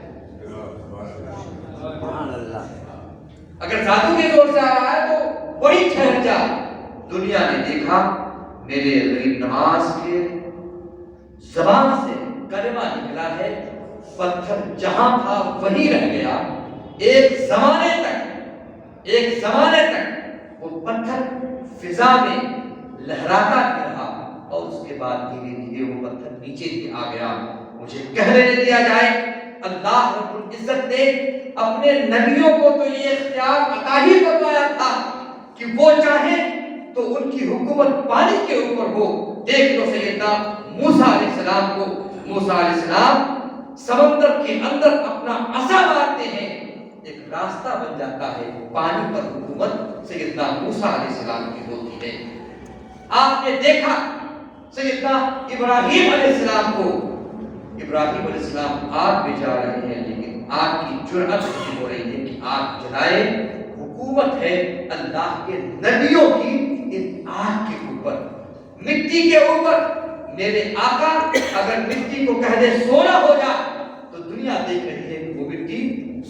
اگر جادو کے زور سے آ رہا ہے تو وہی ٹھہر جا۔ دنیا نے دیکھا میرے غریب نواز کے زبان سے کلمہ نکلا ہے، پتھر جہاں تھا وہیں رہ گیا۔ ایک زمانے تک وہ پتھر فضا میں لہراتا رہا، اور اس کے بعد دھیرے دھیرے وہ پتھر نیچے بھی آ گیا۔ مجھے کہہ لینے دیا جائے، اللہ رب العزت نے اپنے نبیوں کو تو یہ اختیار عطا ہی فرمایا تھا کہ وہ چاہیں تو ان کی حکومت پانی کے اوپر ہو۔ دیکھ لو سیدنا موسیٰ علیہ السلام کو، موسیٰ علیہ السلام سمندر کے اندر اپنا عصا مارتے ہیں، ایک راستہ بن جاتا ہے، پانی پر حکومت سیدنا موسیٰ علیہ السلام کی ہوتی ہے۔ آپ نے دیکھا سیدنا ابراہیم علیہ السلام کو، ابراہیم علیہ السلام آگ میں جا رہے ہیں، لیکن آگ کی جرأت نہیں ہو رہی ہے کہ آگ جلائے۔ حکومت ہے اللہ کے نبیوں کی ان آگ کے اوپر، مٹی کے اوپر۔ میرے آقا اگر مٹی کو کہہ دے سونا ہو جا تو دنیا دیکھ رہی ہے کہ وہ مٹی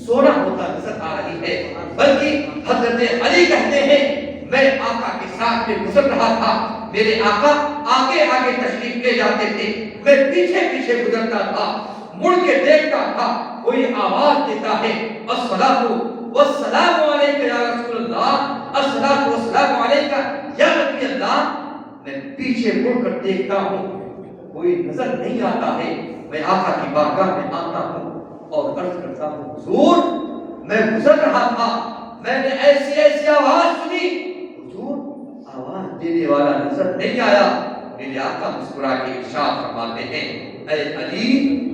سونا ہوتا نظر آ رہی ہے، بلکہ حضرت علی کہتے ہیں میں آقا کے ساتھ میں گزر رہا تھا، میرے آقا آگے آگے تشریف لے جاتے تھے، میں پیچھے پیچھے گزرتا تھا، مڑ کے دیکھتا تھا، کوئی آواز دیتا ہے الصلاۃ والسلام علیک یا رسول اللہ، الصلاۃ والسلام علیک یا نبی اللہ۔ میں پیچھے مڑ کر دیکھتا ہوں، کوئی نظر نہیں آتا ہے، میں آقا کی بارگاہ میں آتا ہوں اور عرض کرتا ہوں حضور میں گزر رہا تھا، میں نے ایسی آواز سنی، حضور آواز دینے والا نظر نہیں آیا۔ میرے آقا مسکرا کے ارشاد فرماتے ہیں اے علی،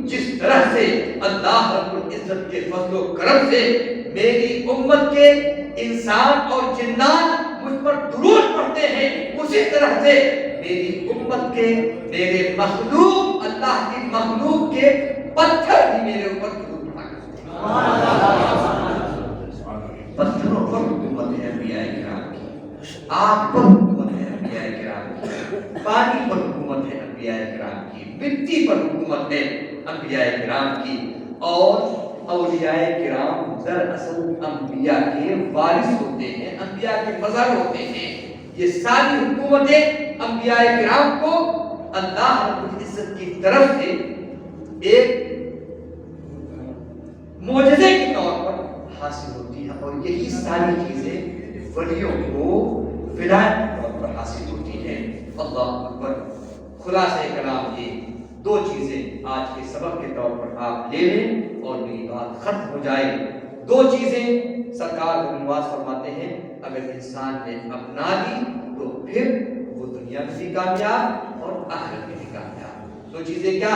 جس طرح سے اللہ رب العزت کے فضل و کرم سے میری امت کے انسان اور جنات مجھ پر درود پڑھتے ہیں، اسی طرح سے میری امت کے میرے مخلوق اللہ کی مخلوق کے پتھر بھی میرے اوپر درود پڑھا کرتے ہیں۔ پتھروں پر حکومت ہے انبیاء کرام کی، آگ پر حکومت ہے انبیاء کرام کی، پانی پر حکومت ہے انبیاء کرام کی، مٹی پر حکومت ہے انبیاء کرام کی، اور اولیاء کرام دراصل انبیاء کے وارث ہوتے ہیں، انبیاء کے مظہر ہوتے ہیں۔ یہ ساری حکومتیں انبیاء کرام کو اللہ رب العزت کی طرف سے ایک معجزے کے طور پر حاصل ہوتی ہے، اور یہی ساری چیزیں ولیوں کو ولایت کے طور پر حاصل ہوتی ہیں۔ اللہ اکبر۔ خلاصہ کلام یہ دو چیزیں آج کے سبق کے طور پر آپ لے لیں اور میری بات ختم ہو جائے۔ دو چیزیں سرکار نواز فرماتے ہیں اگر انسان نے اپنا لی تو پھر وہ دنیا میں بھی کامیاب اور آخرت میں بھی کامیاب۔ دو چیزیں کیا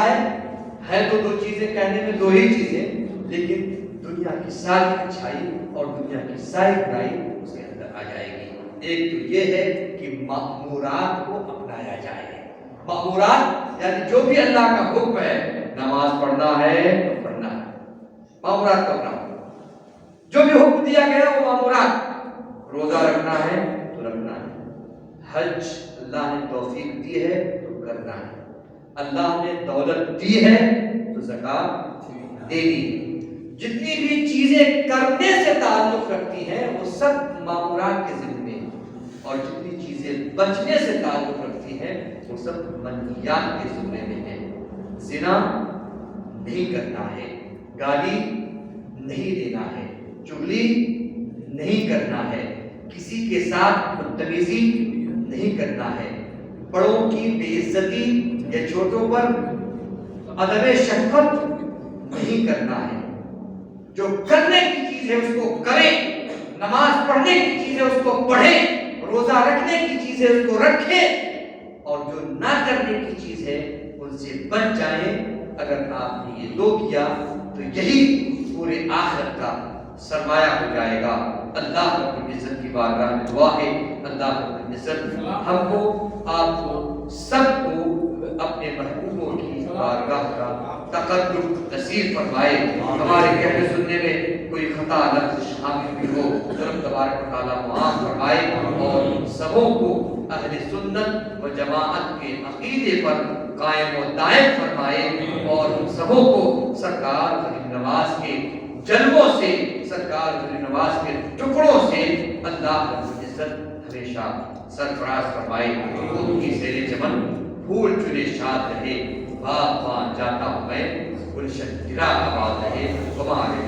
ہے تو دو چیزیں کہنے میں دو ہی چیزیں، لیکن دنیا کی ساری اچھائی اور دنیا کی ساری برائی اس کے اندر آ جائے گی۔ ایک تو یہ ہے کہ مأمورات کو اپنایا جائے۔ مأمورات یعنی جو بھی اللہ کا حکم ہے، نماز پڑھنا ہے تو پڑھنا ہے، مأمورات کو اپناؤ۔ جو بھی حکم دیا گیا وہ مأمورات، روزہ رکھنا ہے تو رکھنا ہے، حج اللہ نے توفیق دی ہے تو کرنا ہے، اللہ نے دولت دی ہے تو زکات دینی ہے۔ جتنی بھی چیزیں کرنے سے تعلق رکھتی ہیں وہ سب مأمورات کے ذمے ہیں، اور جتنی چیزیں بچنے سے تعلق رکھتی ہیں وہ سب منہیات کے ذمے میں ہیں۔ زنا نہیں کرنا ہے، گالی نہیں دینا ہے، چغلی نہیں کرنا ہے، کسی کے ساتھ بدتمیزی نہیں کرنا ہے، بڑوں کی بے عزتی یا چھوٹوں پر عدم شفقت نہیں کرنا ہے، جو کرنے کی چیز ہے اس کو کریں، نماز پڑھنے کی چیز ہے اس کو پڑھیں، روزہ رکھنے کی چیز ہے اس کو رکھیں، اور جو نہ کرنے کی چیز ہے ان سے بچ جائیں۔ اگر آپ نے یہ دو کیا تو یہی پورے آخرت کا سرمایہ ہو جائے گا۔ اللہ رب العزت کی بارگاہ میں دعا ہے اللہ رب العزت ہم کو، آپ کو، سب کو اپنے محبوبوں کی بارگاہ کا تقرب نصیب فرمائے. ہمارے کہنے سننے میں کوئی خطا لفظ شامل بھی ہو رب تبارک و تعالیٰ معاف فرمائے اور سبوں کو اہل سنت و جماعت کے عقیدے پر قائم و دائم فرمائے اور ان سبوں کو سرکار ولی نواز کے جلووں سے، سرکار ولی نواز کے ٹکڑوں سے اللہ رب العزت ہمیشہ سرفراز فرمائے. ان کی زیر چمن پھول چنے شاد رہے، باغ جاتا ہوں میں گلشن گرا آباد رہے. ہمارے